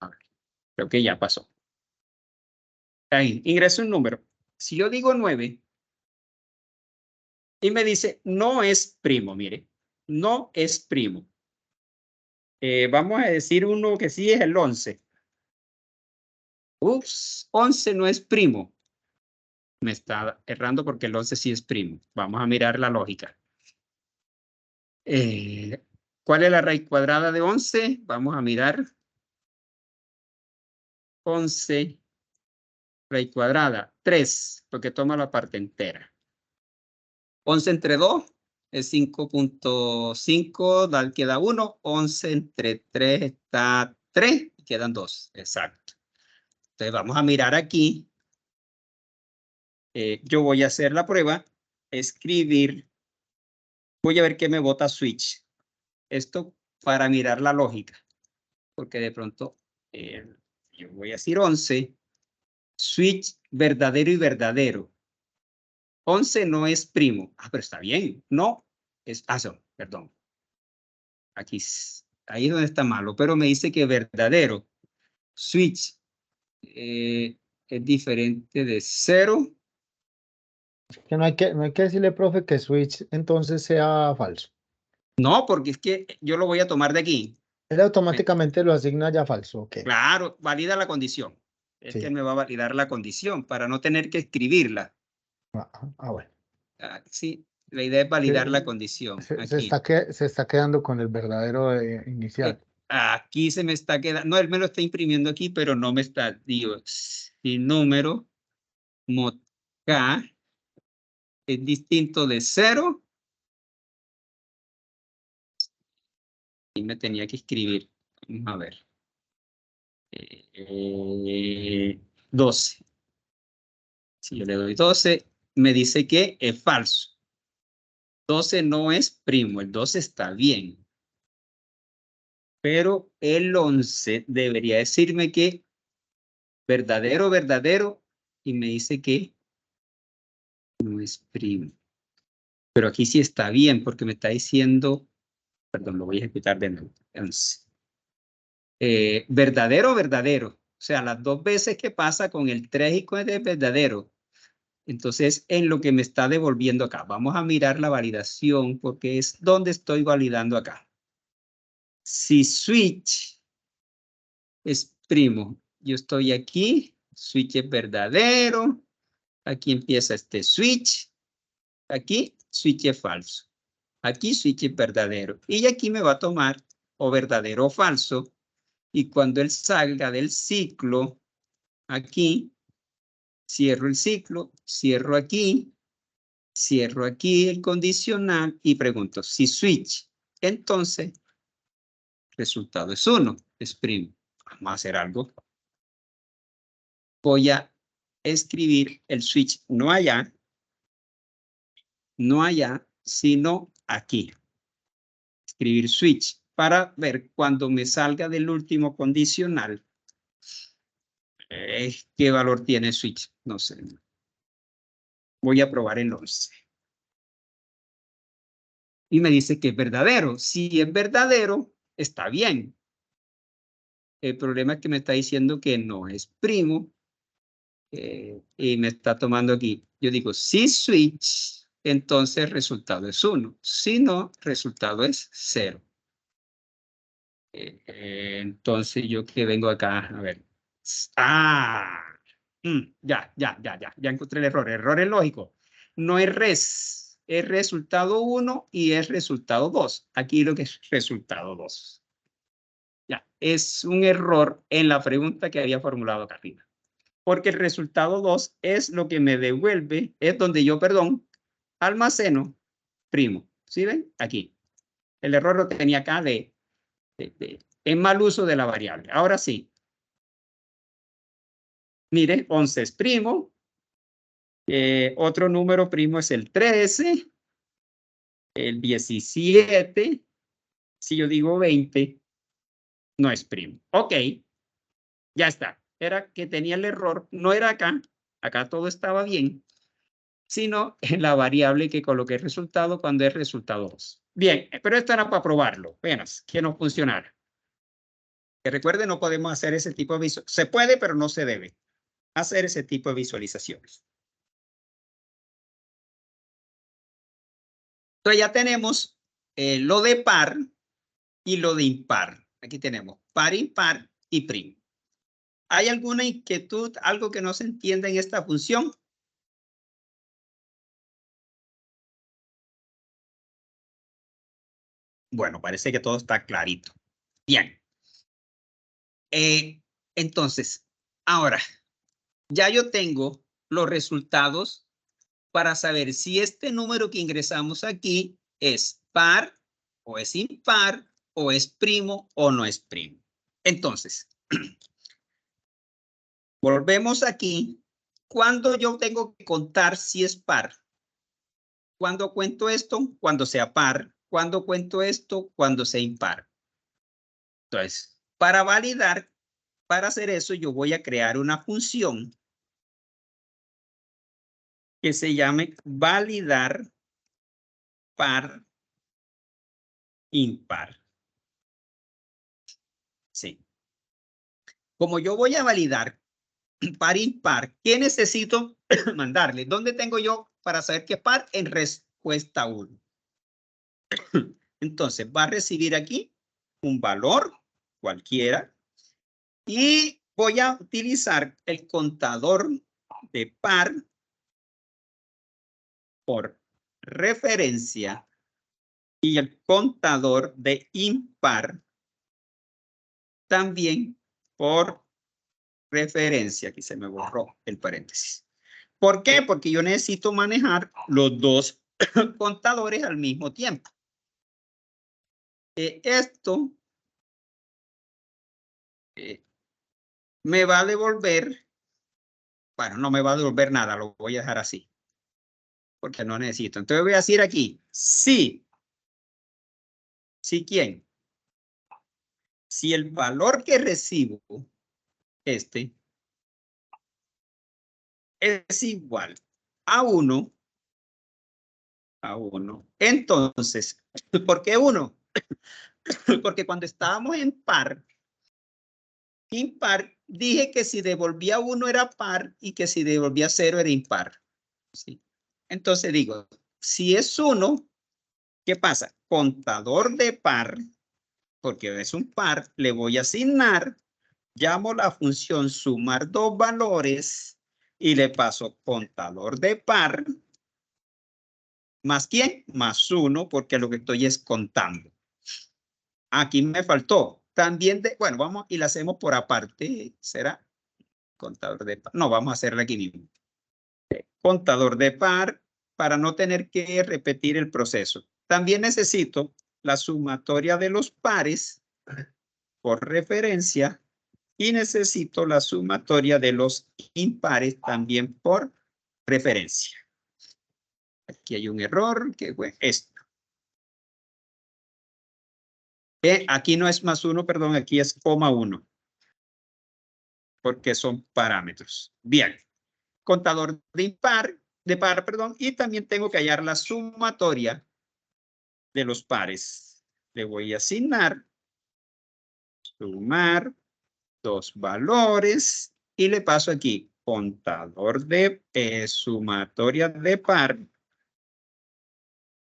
A ver, creo que ya pasó. Ahí, ingreso un número. Si yo digo 9 y me dice no es primo, mire, no es primo. Vamos a decir uno que sí es el 11. Ups, 11 no es primo. Me está errando porque el 11 sí es primo. Vamos a mirar la lógica. ¿Cuál es la raíz cuadrada de 11? Vamos a mirar. 11 raíz cuadrada, 3, porque toma la parte entera. 11 entre 2 es 5.5, queda 1. 11 entre 3 está 3, y quedan 2, exacto. Entonces vamos a mirar aquí. Yo voy a hacer la prueba, escribir. Voy a ver qué me bota switch. Esto para mirar la lógica, porque de pronto yo voy a decir 11, switch verdadero y verdadero. 11 no es primo. Pero está bien. No es, perdón. Aquí, ahí es donde está malo, pero me dice que verdadero. Switch es diferente de 0. Que no hay que decirle, profe, que switch entonces sea falso. No, porque es que yo lo voy a tomar de aquí. Él automáticamente lo asigna ya falso, ok. Claro, valida la condición. Es que Sí. él me va a validar la condición para no tener que escribirla. Bueno. Sí, la idea es validar la Se, condición se aquí. está quedando con el verdadero inicial. aquí se me está quedando, no, él me lo está imprimiendo aquí, pero no me está, digo, si número mod K es distinto de 0, y me tenía que escribir, vamos a ver, 12. Si yo le doy 12, me dice que es falso. 12 no es primo, el 12 está bien. Pero el 11 debería decirme que verdadero, verdadero, y me dice que no es primo. Pero aquí sí está bien, porque me está diciendo, perdón, lo voy a ejecutar de nuevo. 11. Verdadero, verdadero. O sea, las dos veces que pasa con el 3 y con el verdadero. Entonces, en lo que me está devolviendo acá, vamos a mirar la validación, porque es donde estoy validando acá. Si switch es primo, yo estoy aquí, switch es verdadero, aquí empieza este switch, aquí switch es falso, aquí switch es verdadero, y aquí me va a tomar o verdadero o falso, y cuando él salga del ciclo, aquí, cierro el ciclo, cierro aquí el condicional y pregunto si switch, entonces resultado es 1, es primo. Vamos a hacer algo. Voy a escribir el switch no allá, sino aquí. Escribir switch para ver cuando me salga del último condicional qué valor tiene switch. No sé. Voy a probar el 11. Y me dice que es verdadero. Si es verdadero, está bien. El problema es que me está diciendo que no es primo. Y me está tomando aquí. Yo digo, si switch, entonces el resultado es 1. Si no, resultado es 0. Entonces yo que vengo acá, a ver. Ya encontré el error. Error es lógico. No es res, es resultado 1 y es resultado 2. Aquí lo que es resultado 2. Ya, es un error en la pregunta que había formulado acá arriba. Porque el resultado 2 es lo que me devuelve, es donde yo, perdón, almaceno primo. ¿Sí ven? Aquí. El error lo tenía acá en mal uso de la variable. Ahora sí. Mire, 11 es primo. Otro número primo es el 13. El 17. Si yo digo 20, no es primo. Ok. Ya está. Era que tenía el error. No era acá. Acá todo estaba bien. Sino en la variable que coloqué resultado cuando es resultado 2. Bien, pero esto era para probarlo. Apenas que no funcionara. Que recuerde, no podemos hacer ese tipo de visualizaciones. Se puede, pero no se debe hacer ese tipo de visualizaciones. Entonces ya tenemos lo de par y lo de impar. Aquí tenemos par, impar y primo. ¿Hay alguna inquietud, algo que no se entienda en esta función? Bueno, parece que todo está clarito. Bien. Entonces, ahora, ya yo tengo los resultados para saber si este número que ingresamos aquí es par o es impar o es primo o no es primo. Entonces, volvemos aquí. ¿Cuándo yo tengo que contar si es par? ¿Cuándo cuento esto? Cuando sea par. ¿Cuándo cuento esto? Cuando sea impar. Entonces, para validar, para hacer eso, yo voy a crear una función que se llame validar par impar. Sí. Como yo voy a validar par impar, ¿qué necesito mandarle? ¿Dónde tengo yo para saber que es par? En respuesta 1. Entonces va a recibir aquí un valor cualquiera y voy a utilizar el contador de par por referencia y el contador de impar también por referencia. Aquí se me borró el paréntesis. ¿Por qué? Porque yo necesito manejar los dos contadores al mismo tiempo. Esto me va a devolver, bueno, no me va a devolver nada, lo voy a dejar así, porque no necesito. Entonces voy a decir aquí, sí ¿quién? Si el valor que recibo, es igual a 1, entonces, ¿por qué 1? Porque cuando estábamos en par, impar, dije que si devolvía 1 era par y que si devolvía 0 era impar. ¿Sí? Entonces digo, si es 1, ¿qué pasa? Contador de par, porque es un par, le voy a asignar, llamo la función sumar dos valores y le paso contador de par, ¿más quién? Más 1, porque lo que estoy es contando. Aquí me faltó. También, bueno, vamos y la hacemos por aparte, ¿será? Contador de par. No, vamos a hacerla aquí mismo. Contador de par para no tener que repetir el proceso. También necesito la sumatoria de los pares por referencia y necesito la sumatoria de los impares también por referencia. Aquí hay un error que fue esto. Aquí no es más 1, perdón, aquí es coma 1. Porque son parámetros. Bien. Contador de par, perdón, y también tengo que hallar la sumatoria de los pares. Le voy a asignar, sumar dos valores y le paso aquí contador de sumatoria de par.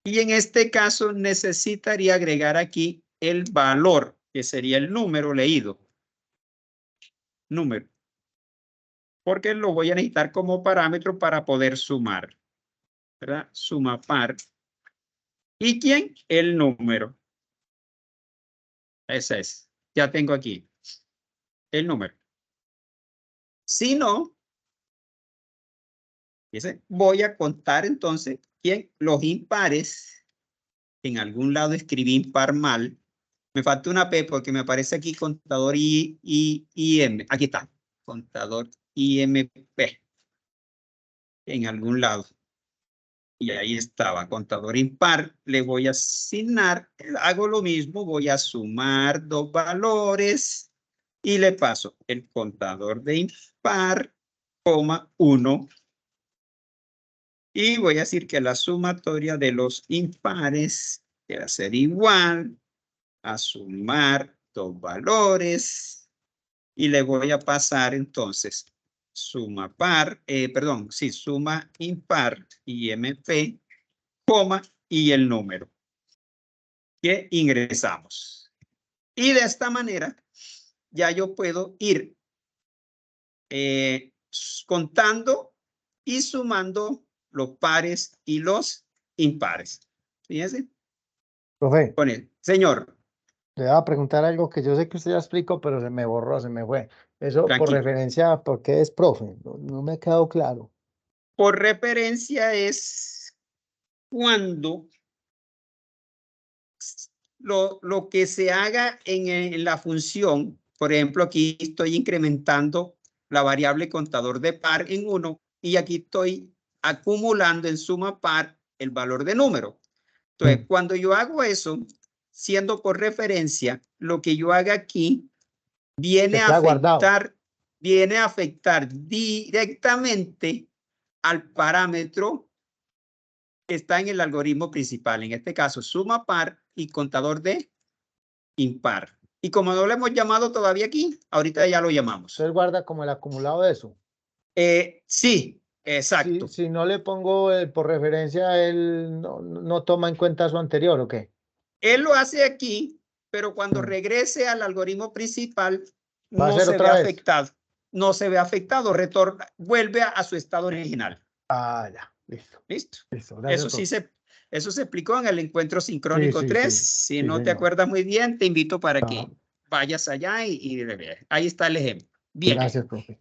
Y en este caso necesitaría agregar aquí el valor, que sería el número leído. Número. Porque lo voy a necesitar como parámetro para poder sumar. ¿Verdad? Suma par. ¿Y quién? El número. Ese es. Ya tengo aquí el número. Si no, voy a contar entonces quién los impares. En algún lado escribí impar mal. Me falta una P porque me aparece aquí contador IM. Aquí está. Contador IMP. En algún lado. Y ahí estaba, contador impar. Le voy a asignar. Hago lo mismo. Voy a sumar dos valores. Y le paso el contador de impar, coma 1. Y voy a decir que la sumatoria de los impares debe ser igual a sumar dos valores. Y le voy a pasar entonces suma par, perdón, sí, suma impar IMP, coma y el número que ingresamos. Y de esta manera ya yo puedo ir contando y sumando los pares y los impares. Fíjense. Profe, Pone, señor. le voy a preguntar algo que yo sé que usted ya explicó, pero se me borró, se me fue. Eso por Tranquilo. referencia, ¿por qué es profe? No me ha quedado claro. Por referencia es cuando lo que se haga en la función, por ejemplo, aquí estoy incrementando la variable contador de par en 1 y aquí estoy acumulando en suma par el valor de número. Entonces, cuando yo hago eso, siendo por referencia, lo que yo haga aquí viene a afectar directamente al parámetro que está en el algoritmo principal. En este caso, suma par y contador de impar. Y como no lo hemos llamado todavía aquí, ahorita ya lo llamamos. Entonces guarda como el acumulado de eso. Sí, exacto. Si no le pongo por referencia, él no toma en cuenta su anterior, ¿o qué? Él lo hace aquí, pero cuando regrese al algoritmo principal, ¿Va a no ser se ve otra vez? afectado. No se ve afectado, retorna, vuelve a su estado original. Ah, ya, listo. ¿Listo? Listo, gracias, Eso se explicó en el encuentro sí, sincrónico sí, 3. sí, Si sí, no te señor. acuerdas muy bien, te invito para que vayas allá y ahí está el ejemplo. Bien. Gracias, profe.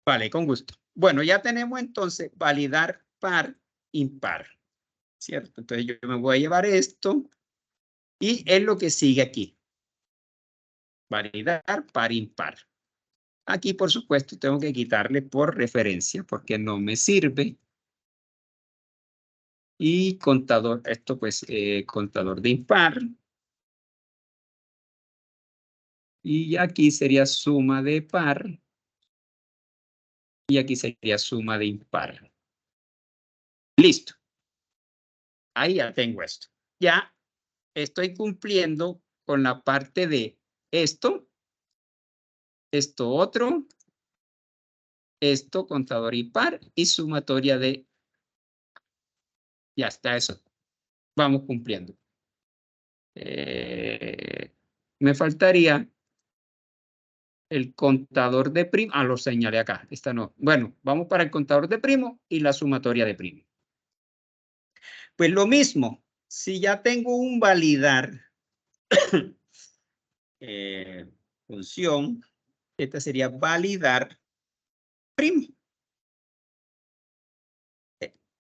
Vale, con gusto. Bueno, ya tenemos entonces validar par, impar. ¿Cierto? Entonces yo me voy a llevar esto y es lo que sigue aquí. Validar par, impar. Aquí, por supuesto, tengo que quitarle por referencia porque no me sirve. Y contador, esto pues, contador de impar. Y aquí sería suma de par. Y aquí sería suma de impar. Listo. Ahí ya tengo esto. Ya estoy cumpliendo con la parte de esto otro, esto, contador impar y sumatoria de... Ya está eso. Vamos cumpliendo. Me faltaría el contador de primo. Ah, lo señalé acá. Esta no. Bueno, vamos para el contador de primo y la sumatoria de primo. Pues lo mismo. Si ya tengo un validar función, esta sería validar primo.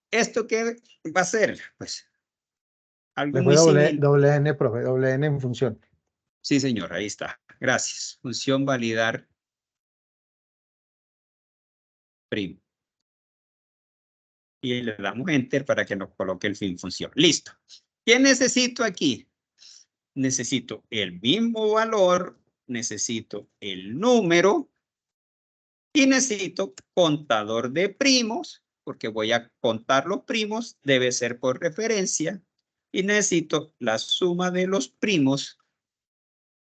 ¿Esto qué va a ser? Pues algo Le muy fue similar. doble N, profe, doble N en función. Sí, señor, ahí está. Gracias. Función validar primo. Y le damos enter para que nos coloque el fin función. Listo. ¿Qué necesito aquí? Necesito el mismo valor, necesito el número y necesito contador de primos, porque voy a contar los primos, debe ser por referencia, y necesito la suma de los primos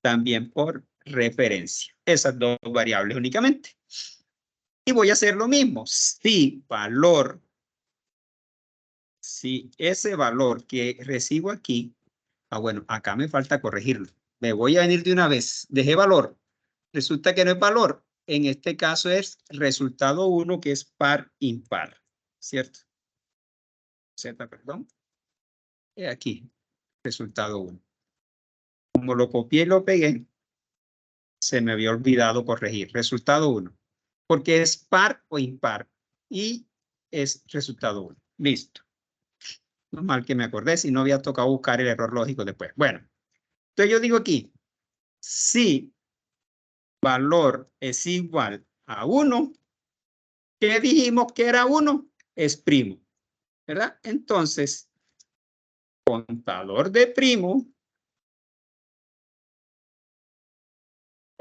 también por referencia. Esas dos variables únicamente. Y voy a hacer lo mismo. Si ese valor que recibo aquí, bueno, acá me falta corregirlo. Me voy a venir de una vez. Dejé valor. Resulta que no es valor. En este caso es resultado 1, que es par impar. ¿Cierto? Z, perdón. Y aquí, resultado 1. Como lo copié y lo pegué, se me había olvidado corregir. Resultado 1. Porque es par o impar. Y es resultado 1. Listo. No mal que me acordé, si no había tocado buscar el error lógico después. Bueno, entonces yo digo aquí, si valor es igual a 1, ¿qué dijimos que era 1? Es primo, ¿verdad? Entonces, contador de primo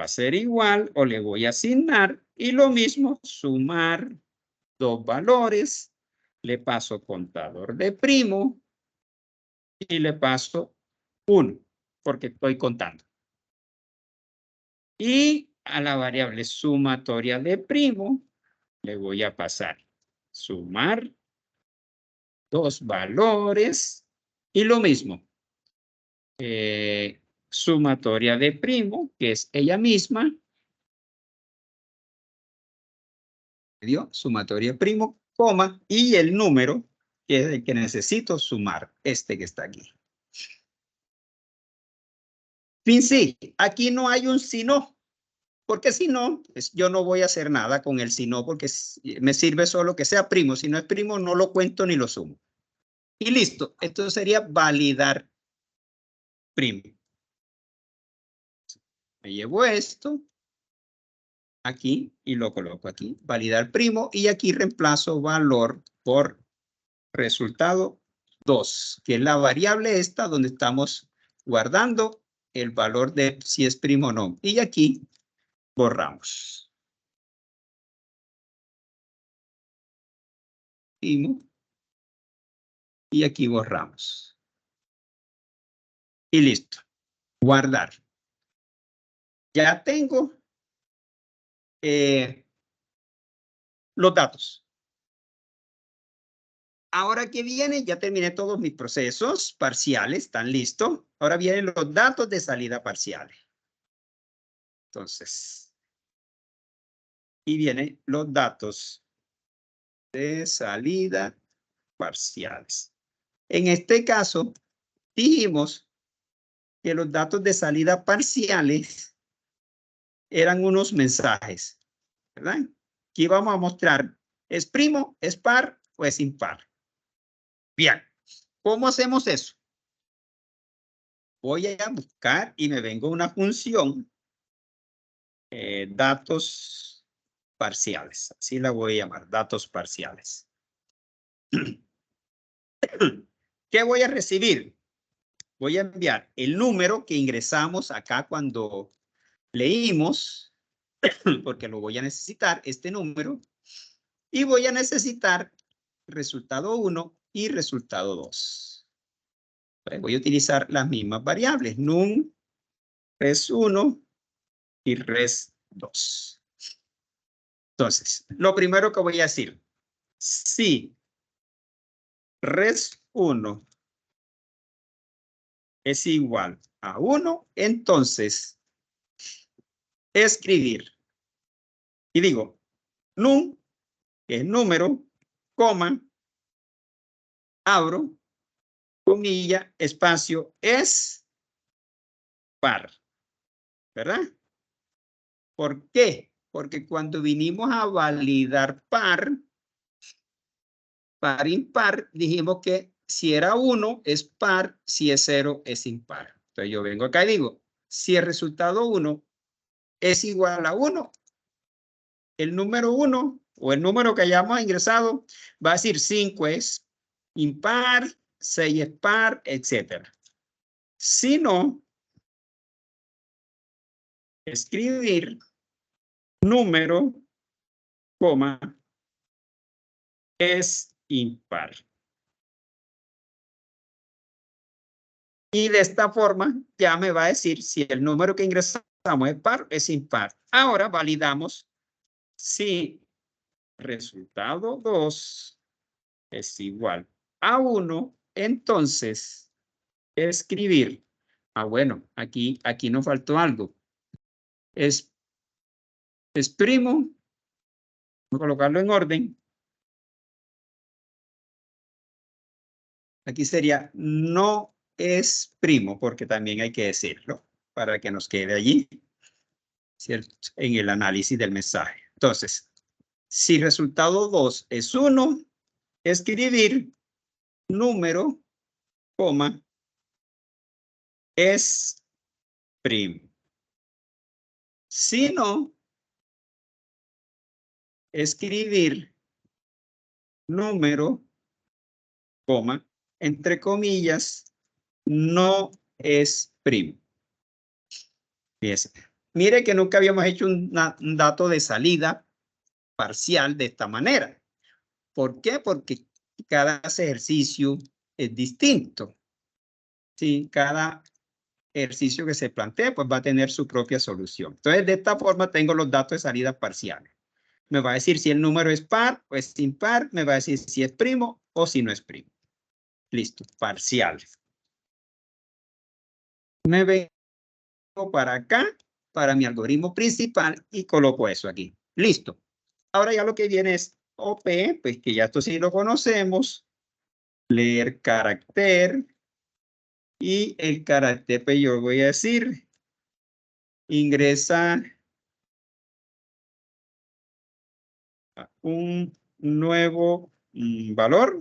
va a ser igual o le voy a asignar y lo mismo, sumar dos valores, le paso contador de primo y le paso 1, porque estoy contando. Y a la variable sumatoria de primo le voy a pasar sumar dos valores y lo mismo. Sumatoria de primo, que es ella misma. ¿Dio? Sumatoria de primo, coma, y el número, que es el que necesito sumar, este que está aquí. Fin sí, aquí no hay un si no. Porque si no, pues yo no voy a hacer nada con el si no, porque me sirve solo que sea primo. Si no es primo, no lo cuento ni lo sumo. Y listo. Entonces sería validar primo. Me llevo esto aquí y lo coloco aquí. Validar primo y aquí reemplazo valor por resultado 2, que es la variable esta donde estamos guardando el valor de si es primo o no. Y aquí borramos. Y aquí borramos. Y listo. Guardar. Ya tengo los datos. Ahora que viene, ya terminé todos mis procesos parciales, están listos. Ahora vienen los datos de salida parciales. Entonces, y vienen los datos de salida parciales. En este caso, dijimos que los datos de salida parciales eran unos mensajes, ¿verdad? Aquí vamos a mostrar, ¿es primo, es par o es impar? Bien, ¿cómo hacemos eso? Voy a buscar y me vengo a una función, datos parciales, así la voy a llamar, datos parciales. ¿Qué voy a recibir? Voy a enviar el número que ingresamos acá cuando leímos, porque lo voy a necesitar, este número, y voy a necesitar resultado 1 y resultado 2. Voy a utilizar las mismas variables, num, res 1 y res 2. Entonces, lo primero que voy a decir, si res 1 es igual a 1, entonces escribir. Y digo, num, que es número, coma, abro, comilla, espacio, es par, ¿verdad? ¿Por qué? Porque cuando vinimos a validar par impar, dijimos que si era 1 es par, si es 0 es impar. Entonces yo vengo acá y digo, si el resultado 1 es igual a 1, el número 1 o el número que hayamos ingresado va a decir 5 es impar, 6 es par, etc. Si no, escribir número, coma, es impar. Y de esta forma ya me va a decir si el número que ingresamos es par o es impar. Ahora validamos si resultado 2 es igual a 1, entonces escribir. Bueno, aquí nos faltó algo. Es primo. Vamos a colocarlo en orden. Aquí sería no es primo, porque también hay que decirlo para que nos quede allí, ¿cierto? En el análisis del mensaje. Entonces, si resultado 2 es 1, escribir número, coma, es primo. Si no, escribir número, coma, entre comillas, no es primo. Fíjense. Mire que nunca habíamos hecho un dato de salida parcial de esta manera. ¿Por qué? Porque cada ejercicio es distinto. Sí, cada ejercicio que se plantee pues va a tener su propia solución. Entonces, de esta forma tengo los datos de salida parciales. Me va a decir si el número es par o es impar, me va a decir si es primo o si no es primo. Listo, parcial. Me vengo para acá, para mi algoritmo principal y coloco eso aquí. Listo. Ahora ya lo que viene es OP, pues que ya esto sí lo conocemos. Leer carácter. Y el carácter, pues yo voy a decir, ingresa un nuevo valor.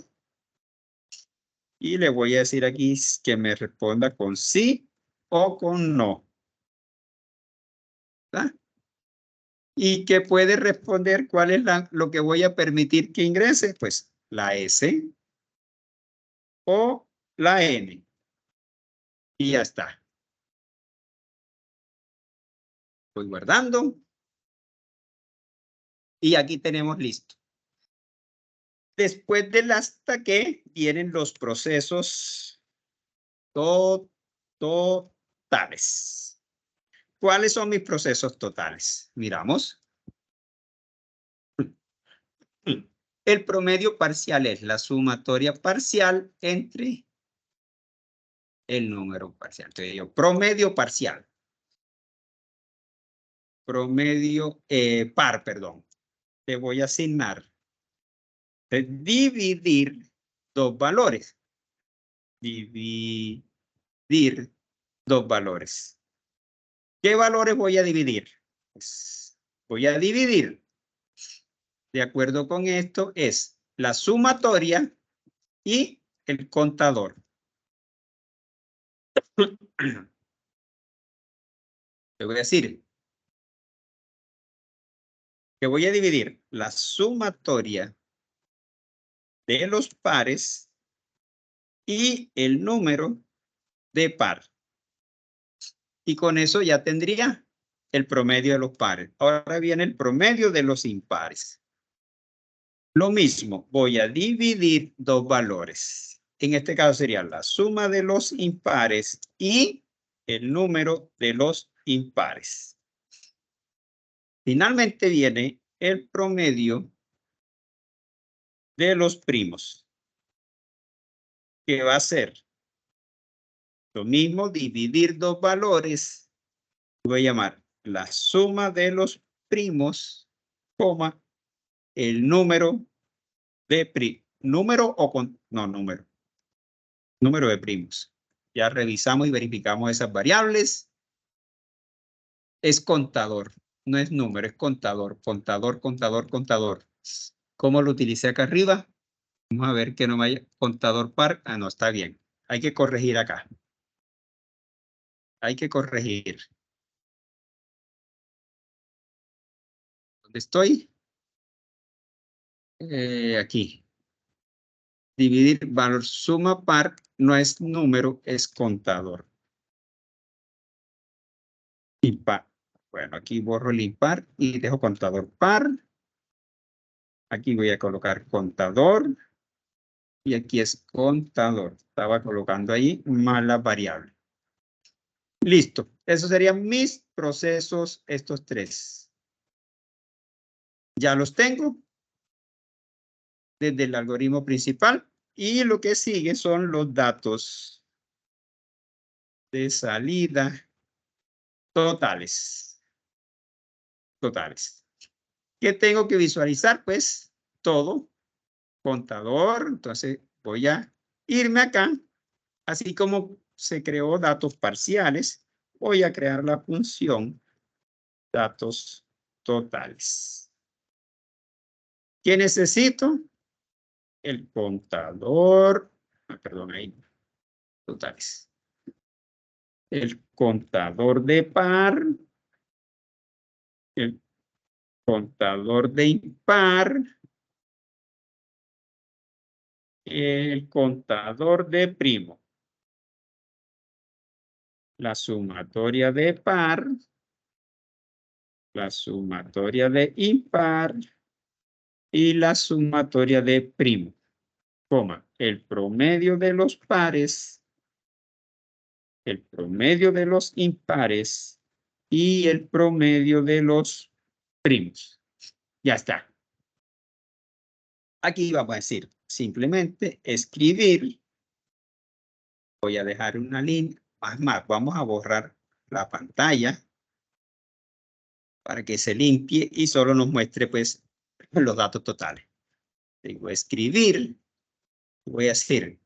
Y le voy a decir aquí que me responda con sí o con no. ¿Verdad? Y que puede responder cuál es lo que voy a permitir que ingrese. Pues la S o la N. Y ya está. Voy guardando. Y aquí tenemos listo. Después del hasta que vienen los procesos totales. ¿Cuáles son mis procesos totales? Miramos. El promedio parcial es la sumatoria parcial entre el número parcial. Entonces yo, promedio parcial. Promedio par, perdón. Te voy a asignar. Dividir dos valores. Dividir dos valores. ¿Qué valores voy a dividir? Pues, voy a dividir. De acuerdo con esto es la sumatoria y el contador. Te voy a decir que voy a dividir la sumatoria de los pares y el número de par. Y con eso ya tendría el promedio de los pares. Ahora viene el promedio de los impares. Lo mismo, voy a dividir dos valores. En este caso sería la suma de los impares y el número de los impares. Finalmente viene el promedio de los primos, que va a ser lo mismo, dividir dos valores. Voy a llamar la suma de los primos, coma, el número de número o con, no, número de primos. Ya revisamos y verificamos esas variables. Es contador, no es número, es contador, contador, contador, contador. ¿Cómo lo utilicé acá arriba? Vamos a ver que no me haya contador par. Ah, no, está bien. Hay que corregir acá. Hay que corregir. ¿Dónde estoy? Aquí. Dividir valor suma par no es número, es contador. Impar. Bueno, aquí borro el impar y dejo contador par. Aquí voy a colocar contador. Y aquí es contador. Estaba colocando ahí mala variable. Listo. Esos serían mis procesos, estos tres. Ya los tengo desde el algoritmo principal. Y lo que sigue son los datos de salida totales. Totales. ¿Qué tengo que visualizar? Pues todo. Contador. Entonces voy a irme acá. Así como se creó datos parciales, voy a crear la función datos totales. ¿Qué necesito? El contador. Perdón, ahí. Totales. El contador de par. El contador de impar. El contador de primo. La sumatoria de par. La sumatoria de impar. Y la sumatoria de primo. Coma, el promedio de los pares, el promedio de los impares y el promedio de los primos. Ya está. Aquí vamos a decir simplemente escribir. Voy a dejar una línea. Más, vamos a borrar la pantalla para que se limpie y solo nos muestre pues los datos totales. Digo escribir. Voy a decir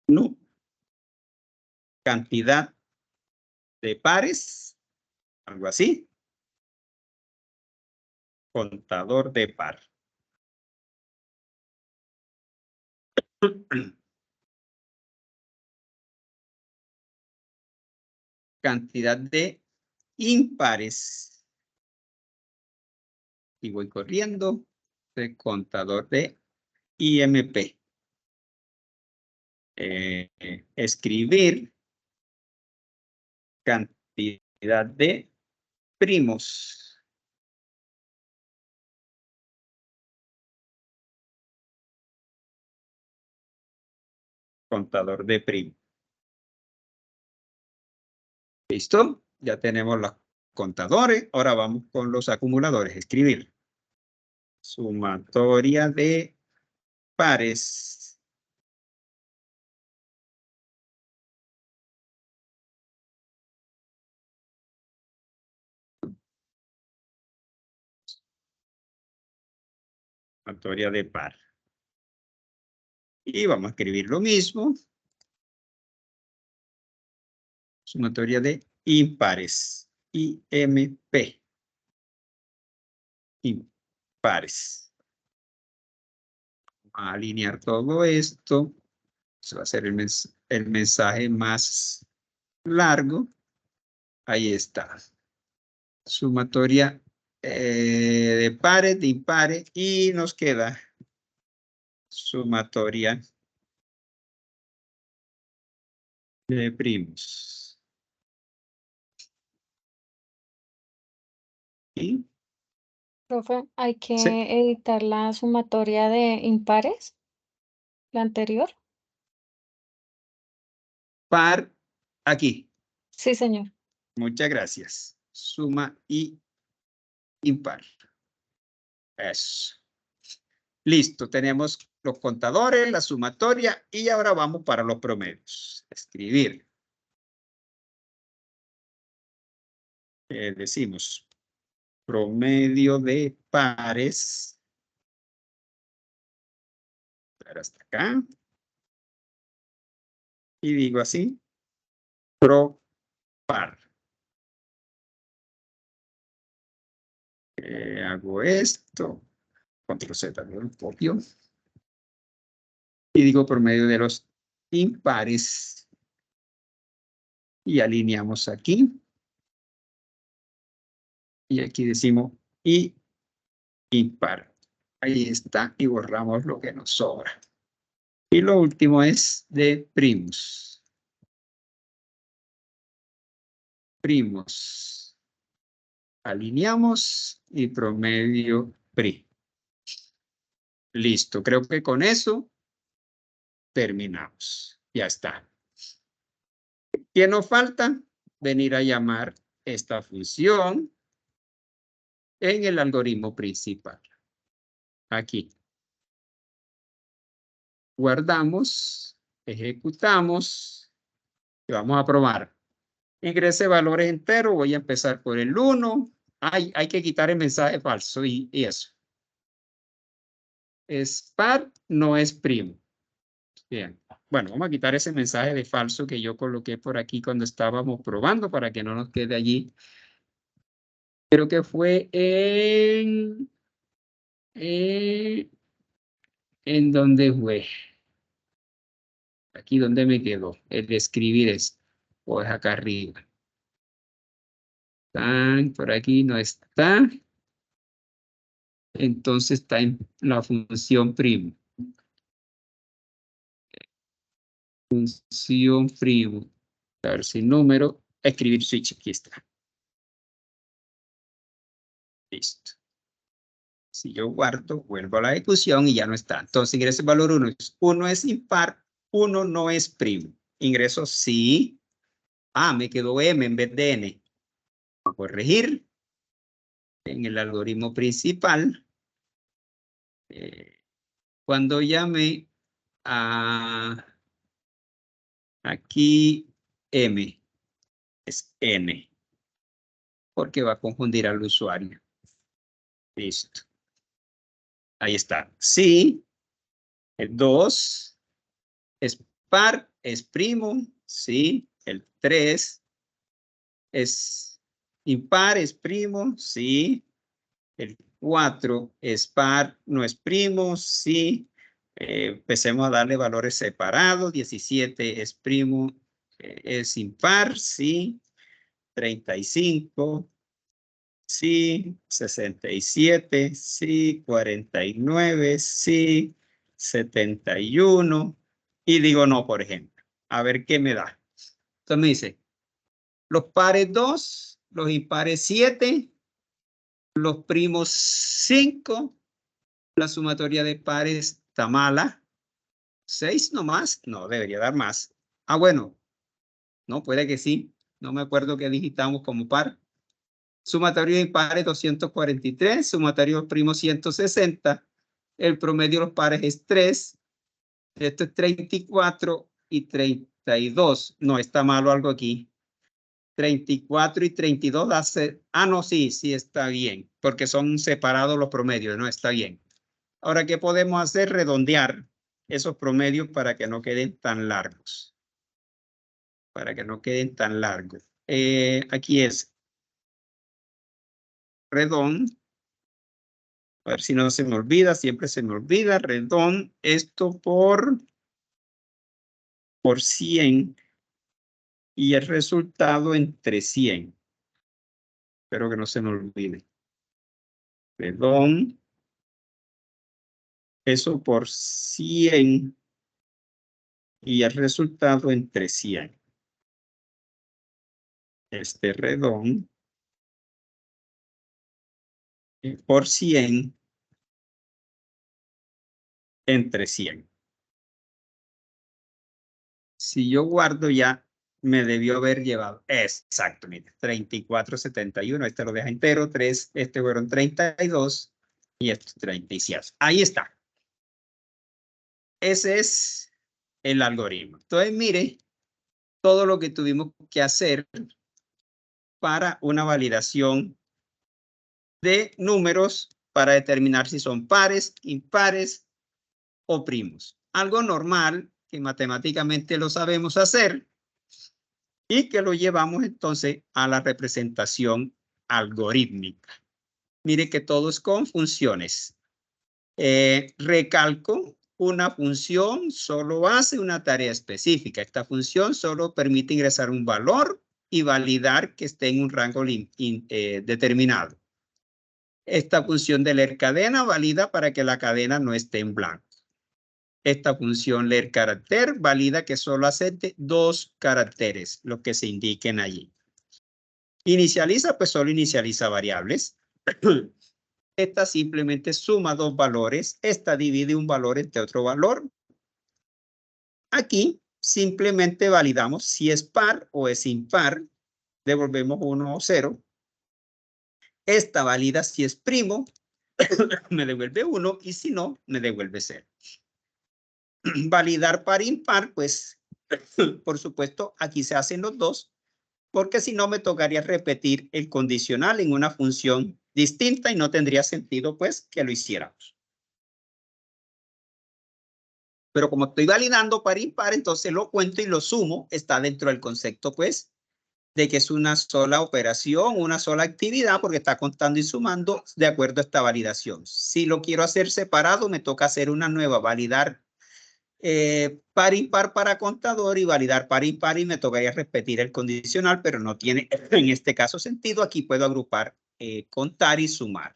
no, cantidad de pares, algo así. Contador de par. Cantidad de impares. Y voy corriendo. El contador de IMP. Escribir cantidad de primos. Contador de primos. ¿Listo? Ya tenemos los contadores. Ahora vamos con los acumuladores. Escribir. Sumatoria de pares. Sumatoria de par. Y vamos a escribir lo mismo. Sumatoria de impares. IMP. Impares. Vamos a alinear todo esto. Eso va a ser el mensaje más largo. Ahí está. Sumatoria de pares, de impares. Y nos queda sumatoria de primos. ¿Y? Profe, hay que Sí. editar la sumatoria de impares, la anterior. Par aquí. Sí, señor. Muchas gracias. Suma y impar. Eso. Listo, tenemos los contadores, la sumatoria y ahora vamos para los promedios. Escribir. Decimos promedio de pares. Hasta acá. Y digo así. Pro par. Hago esto. Control Z, también copio. Y digo promedio de los impares. Y alineamos aquí. Y aquí decimos y impar. Ahí está. Y borramos lo que nos sobra. Y lo último es de primos. Primos. Alineamos y promedio pri. Listo. Creo que con eso terminamos. Ya está. ¿Qué nos falta? Venir a llamar esta función en el algoritmo principal. Aquí. Guardamos, ejecutamos y vamos a probar. Ingrese valores enteros, voy a empezar por el 1. Hay que quitar el mensaje falso y eso. Es par, no es primo. Bien. Bueno, vamos a quitar ese mensaje de falso que yo coloqué por aquí cuando estábamos probando para que no nos quede allí. Creo que fue en donde fue. Aquí donde me quedó. El de escribir esto. O es acá arriba. Por aquí no está. Entonces está en la función primo. Función primo. A ver si número. Escribir switch. Aquí está. Listo. Si yo guardo, vuelvo a la ejecución y ya no está. Entonces ingreso el valor 1. 1 es impar, 1 no es primo. Ingreso sí. Me quedó M en vez de N. Vamos a corregir. En el algoritmo principal. Cuando llame a aquí M es N. Porque va a confundir al usuario. Listo. Ahí está. Sí. El 2 es par, es primo. Sí. El 3 es impar, es primo. Sí. El 4 es par, no es primo. Sí. Empecemos a darle valores separados. 17 es primo, es impar. Sí. 35. Sí, 67, sí, 49, sí, 71. Y digo no, por ejemplo. A ver qué me da. Entonces me dice, los pares 2, los impares 7, los primos 5, la sumatoria de pares está mala. 6 nomás, no, debería dar más. Bueno, no, puede que sí. No me acuerdo qué digitamos como par. Sumatorio de impares 243, sumatorio primo 160, el promedio de los pares es 3, esto es 34 y 32, no está malo algo aquí, 34 y 32 hace, no, sí está bien, porque son separados los promedios, no está bien. Ahora, ¿qué podemos hacer? Redondear esos promedios para que no queden tan largos, aquí es redón. A ver si no se me olvida, siempre se me olvida. Redón, esto por 100. Y el resultado entre 100. Espero que no se me olvide. Redón. Eso por 100. Y el resultado entre 100. Este redón. Por 100. Entre 100. Si yo guardo ya, me debió haber llevado. Exacto, mire, 34,71. Este lo deja entero. 3, este fueron 32. Y esto 37. Ahí está. Ese es el algoritmo. Entonces, mire, todo lo que tuvimos que hacer para una validación de números para determinar si son pares, impares o primos. Algo normal que matemáticamente lo sabemos hacer y que lo llevamos entonces a la representación algorítmica. Mire que todo es con funciones. Recalco, una función solo hace una tarea específica. Esta función solo permite ingresar un valor y validar que esté en un rango determinado. Esta función de leer cadena valida para que la cadena no esté en blanco. Esta función leer carácter valida que solo acepte 2 caracteres, los que se indiquen allí. Inicializa, pues solo inicializa variables. Esta simplemente suma 2 valores. Esta divide un valor entre otro valor. Aquí simplemente validamos si es par o es impar. Devolvemos 1 o 0. Esta valida si es primo. Me devuelve 1 y si no, me devuelve 0. Validar par impar, pues, por supuesto, aquí se hacen los dos, porque si no me tocaría repetir el condicional en una función distinta y no tendría sentido, pues, que lo hiciéramos. Pero como estoy validando par impar, entonces lo cuento y lo sumo. Está dentro del concepto, pues, de que es una sola operación, una sola actividad, porque está contando y sumando de acuerdo a esta validación. Si lo quiero hacer separado, me toca hacer una nueva, validar par impar para contador y validar par impar y me tocaría repetir el condicional, pero no tiene en este caso sentido. Aquí puedo agrupar, contar y sumar.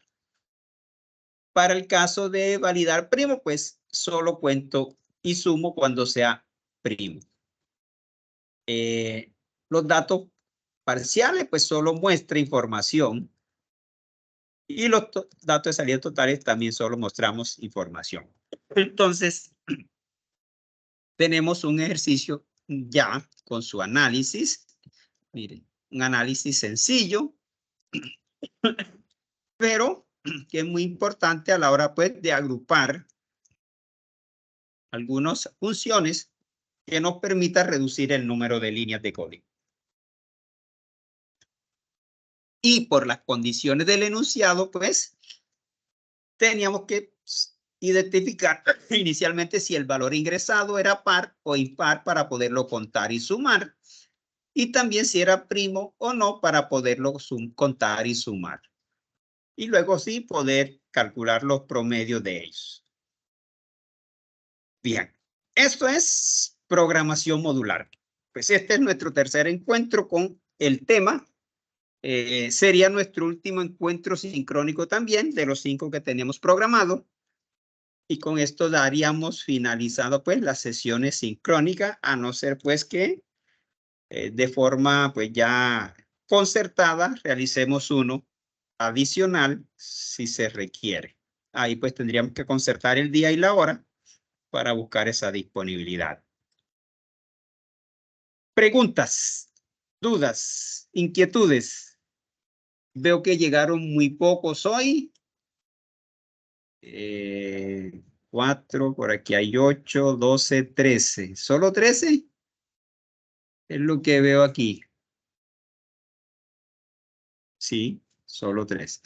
Para el caso de validar primo, pues solo cuento y sumo cuando sea primo. Los datos parciales, pues solo muestra información. Y los datos de salida totales también solo mostramos información. Entonces, tenemos un ejercicio ya con su análisis. Miren, un análisis sencillo, pero que es muy importante a la hora, pues, de agrupar algunas funciones que nos permita reducir el número de líneas de código. Y por las condiciones del enunciado, pues, teníamos que identificar inicialmente si el valor ingresado era par o impar para poderlo contar y sumar. Y también si era primo o no para poderlo contar y sumar. Y luego sí poder calcular los promedios de ellos. Bien, esto es programación modular. Pues este es nuestro tercer encuentro con el tema. Sería nuestro último encuentro sincrónico también de los 5 que teníamos programado. Y con esto daríamos finalizado pues las sesiones sincrónicas, a no ser pues que de forma pues ya concertada realicemos uno adicional si se requiere. Ahí pues tendríamos que concertar el día y la hora para buscar esa disponibilidad. Preguntas, dudas, inquietudes. Veo que llegaron muy pocos hoy. 4, por aquí hay 8, 12, 13. ¿Solo 13? Es lo que veo aquí. Sí, solo 13.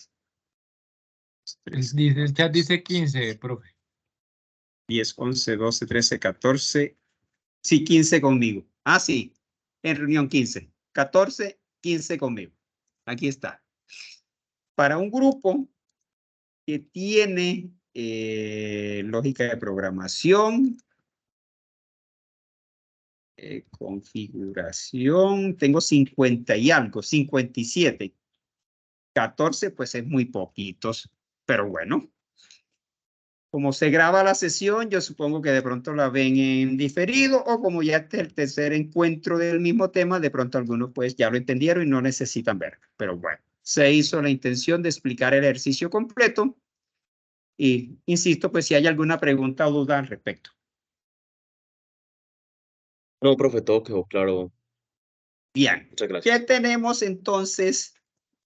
El chat dice 15, profe. 10, 11, 12, 13, 14. Sí, 15 conmigo. Ah, sí. En reunión 15. 14 15 conmigo. Aquí está. Para un grupo que tiene lógica de programación, configuración, tengo 50 y algo, 57. 14, pues es muy poquitos, pero bueno. Como se graba la sesión, yo supongo que de pronto la ven en diferido o como ya este es el tercer encuentro del mismo tema, de pronto algunos pues ya lo entendieron y no necesitan ver. Pero bueno, se hizo la intención de explicar el ejercicio completo y insisto, pues si hay alguna pregunta o duda al respecto. No, profe, todo quedó claro. Bien, Muchas gracias. ¿qué tenemos entonces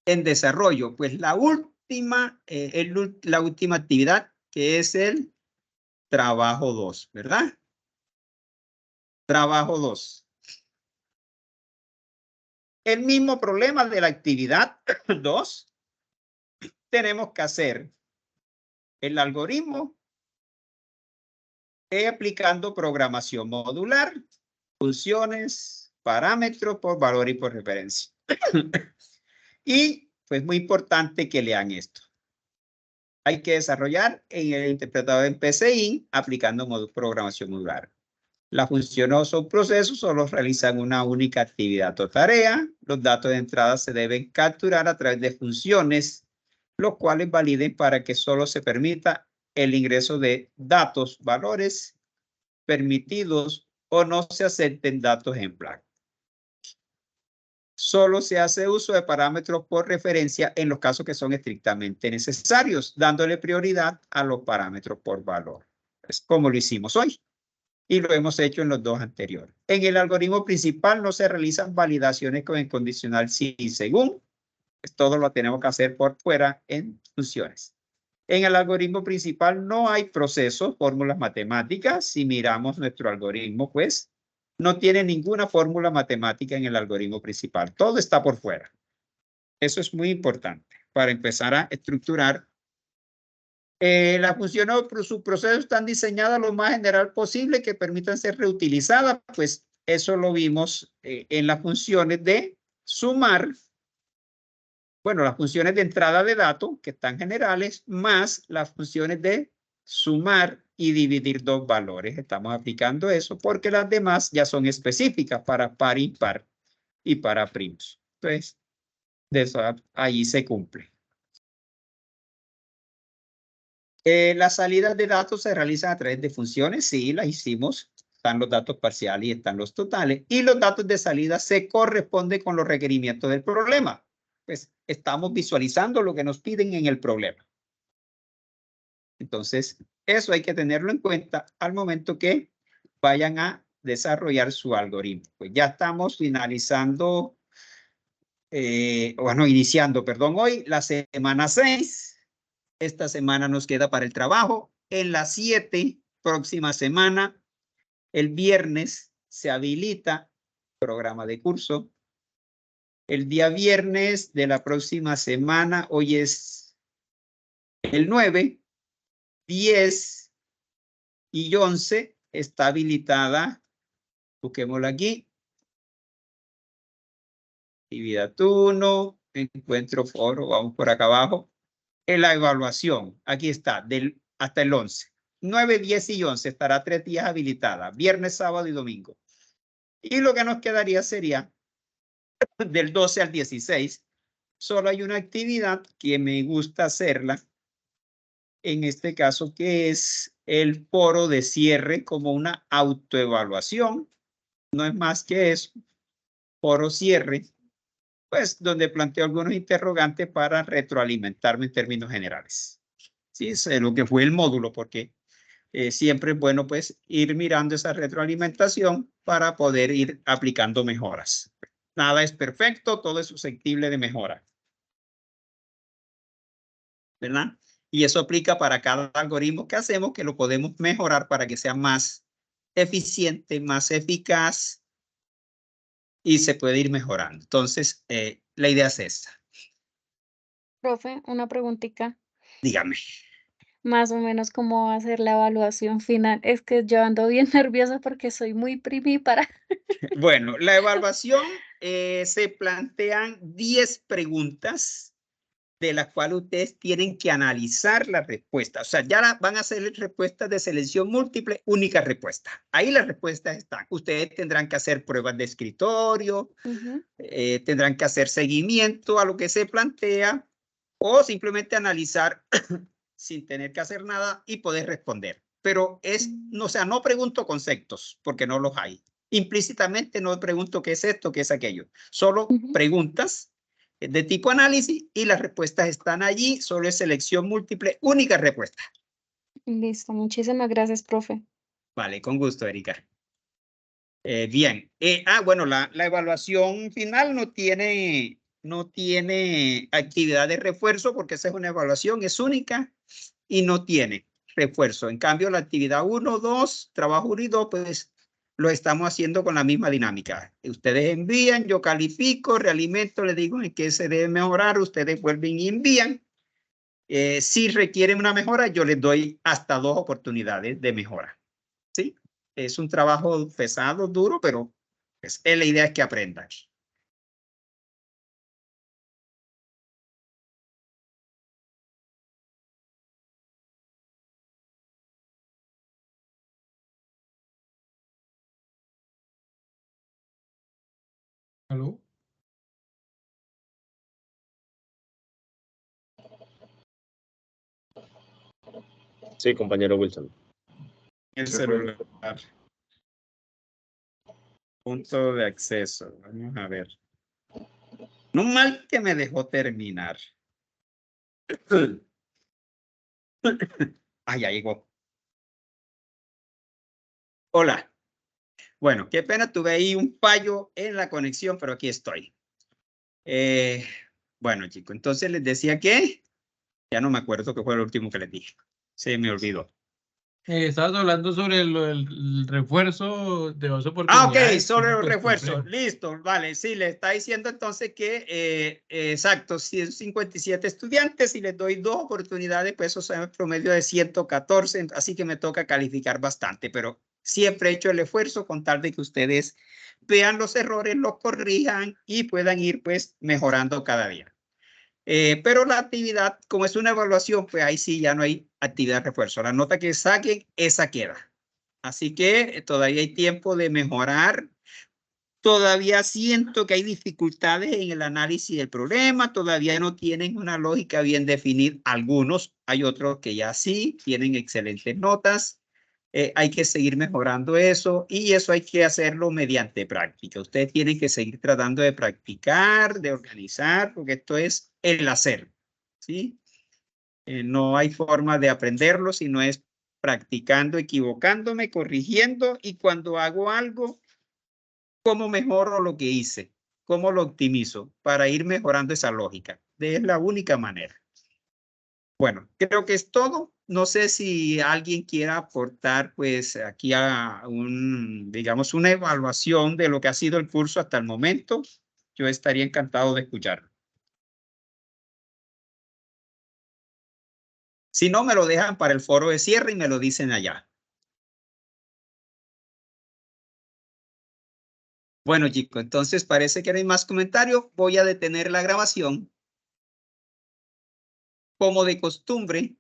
en desarrollo? Pues la última actividad que es el trabajo 2, ¿verdad? Trabajo 2. El mismo problema de la actividad 2. Tenemos que hacer el algoritmo aplicando programación modular, funciones, parámetros por valor y por referencia. Y pues muy importante que lean esto. Hay que desarrollar en el interpretador en PCI aplicando programación modular. Las funciones o subprocesos solo realizan una única actividad o tarea. Los datos de entrada se deben capturar a través de funciones, los cuales validen para que solo se permita el ingreso de datos, valores permitidos o no se acepten datos en blanco. Solo se hace uso de parámetros por referencia en los casos que son estrictamente necesarios, dándole prioridad a los parámetros por valor. Es como lo hicimos hoy y lo hemos hecho en los dos anteriores. En el algoritmo principal no se realizan validaciones con el condicional sí y según. Pues todo lo tenemos que hacer por fuera en funciones. En el algoritmo principal no hay procesos, fórmulas matemáticas. Si miramos nuestro algoritmo, pues no tiene ninguna fórmula matemática en el algoritmo principal. Todo está por fuera. Eso es muy importante para empezar a estructurar. Las funciones o subprocesos están diseñadas lo más general posible que permitan ser reutilizadas. Pues eso lo vimos en las funciones de sumar. Bueno, las funciones de entrada de datos, que están generales, más las funciones de sumar y dividir dos valores. Estamos aplicando eso porque las demás ya son específicas para par, impar y para primos. Entonces, de eso ahí se cumple. Las salidas de datos se realizan a través de funciones. Sí, las hicimos. Están los datos parciales y están los totales. Y los datos de salida se corresponden con los requerimientos del problema. Pues estamos visualizando lo que nos piden en el problema. Entonces, eso hay que tenerlo en cuenta al momento que vayan a desarrollar su algoritmo. Pues ya estamos finalizando, iniciando, perdón, hoy la semana 6. Esta semana nos queda para el trabajo. En la 7, próxima semana, el viernes se habilita programa de curso. El día viernes de la próxima semana, hoy es el 9, 10 y 11 está habilitada. Busquémosla aquí. Actividad 1, encuentro foro, vamos por acá abajo. En la evaluación, aquí está, hasta el 11. 9, 10 y 11 estará 3 días habilitada, viernes, sábado y domingo. Y lo que nos quedaría sería del 12 al 16. Solo hay una actividad que me gusta hacerla, en este caso, que es el foro de cierre como una autoevaluación. No es más que eso, foro cierre, pues donde planteo algunos interrogantes para retroalimentarme en términos generales. Sí, sé lo que fue el módulo, porque siempre es bueno pues ir mirando esa retroalimentación para poder ir aplicando mejoras. Nada es perfecto, todo es susceptible de mejora. ¿Verdad? Y eso aplica para cada algoritmo que hacemos, que lo podemos mejorar para que sea más eficiente, más eficaz y se puede ir mejorando. Entonces, la idea es esta. Profe, una preguntita. Dígame. Más o menos cómo va a ser la evaluación final. Es que yo ando bien nerviosa porque soy muy primípara. Bueno, la evaluación se plantean 10 preguntas de las cuales ustedes tienen que analizar la respuesta. O sea, ya van a hacer respuestas de selección múltiple, única respuesta. Ahí las respuestas están. Ustedes tendrán que hacer pruebas de escritorio, tendrán que hacer seguimiento a lo que se plantea o simplemente analizar sin tener que hacer nada y poder responder. Pero o sea, no pregunto conceptos porque no los hay. Implícitamente no pregunto qué es esto, qué es aquello. Solo preguntas de tipo análisis y las respuestas están allí. Solo es selección múltiple, única respuesta. Listo, muchísimas gracias, profe. Vale, con gusto, Erika. Bien. Bueno, la evaluación final no tiene actividad de refuerzo porque esa es una evaluación, es única y no tiene refuerzo. En cambio, la actividad 1, 2, trabajo 1 y 2, pues lo estamos haciendo con la misma dinámica. Ustedes envían, yo califico, realimento, les digo en qué se debe mejorar, ustedes vuelven y envían. Si requieren una mejora, yo les doy hasta 2 oportunidades de mejora. ¿Sí? Es un trabajo pesado, duro, pero pues, la idea es que aprendan. ¿Aló? Sí, compañero Wilson. El celular. Punto de acceso. Vamos a ver. No mal que me dejó terminar. Ya llegó. Hola. Bueno, qué pena, tuve ahí un fallo en la conexión, pero aquí estoy. Bueno, chicos, entonces les decía que ya no me acuerdo qué fue lo último que les dije. Se me olvidó. Estabas hablando sobre el refuerzo de 2 Ok, oportunidades. sobre Una los pues, refuerzos. complejo. Listo, vale. Sí, le está diciendo entonces que, exacto, 157 estudiantes y les doy 2 oportunidades, pues eso es un promedio de 114, así que me toca calificar bastante, pero siempre he hecho el esfuerzo con tal de que ustedes vean los errores, los corrijan y puedan ir pues mejorando cada día. Pero la actividad, como es una evaluación, pues ahí sí ya no hay actividad de refuerzo. La nota que saquen, esa queda. Así que todavía hay tiempo de mejorar. Todavía siento que hay dificultades en el análisis del problema. Todavía no tienen una lógica bien definida. Algunos, hay otros que ya sí tienen excelentes notas. Hay que seguir mejorando eso y eso hay que hacerlo mediante práctica. Ustedes tienen que seguir tratando de practicar, de organizar, porque esto es el hacer, ¿sí? No hay forma de aprenderlo si no es practicando, equivocándome, corrigiendo y cuando hago algo, ¿cómo mejoro lo que hice? ¿Cómo lo optimizo? Para ir mejorando esa lógica. Es la única manera. Bueno, creo que es todo. No sé si alguien quiera aportar pues aquí a digamos, una evaluación de lo que ha sido el curso hasta el momento. Yo estaría encantado de escucharlo. Si no, me lo dejan para el foro de cierre y me lo dicen allá. Bueno, chicos, entonces parece que no hay más comentarios. Voy a detener la grabación. Como de costumbre,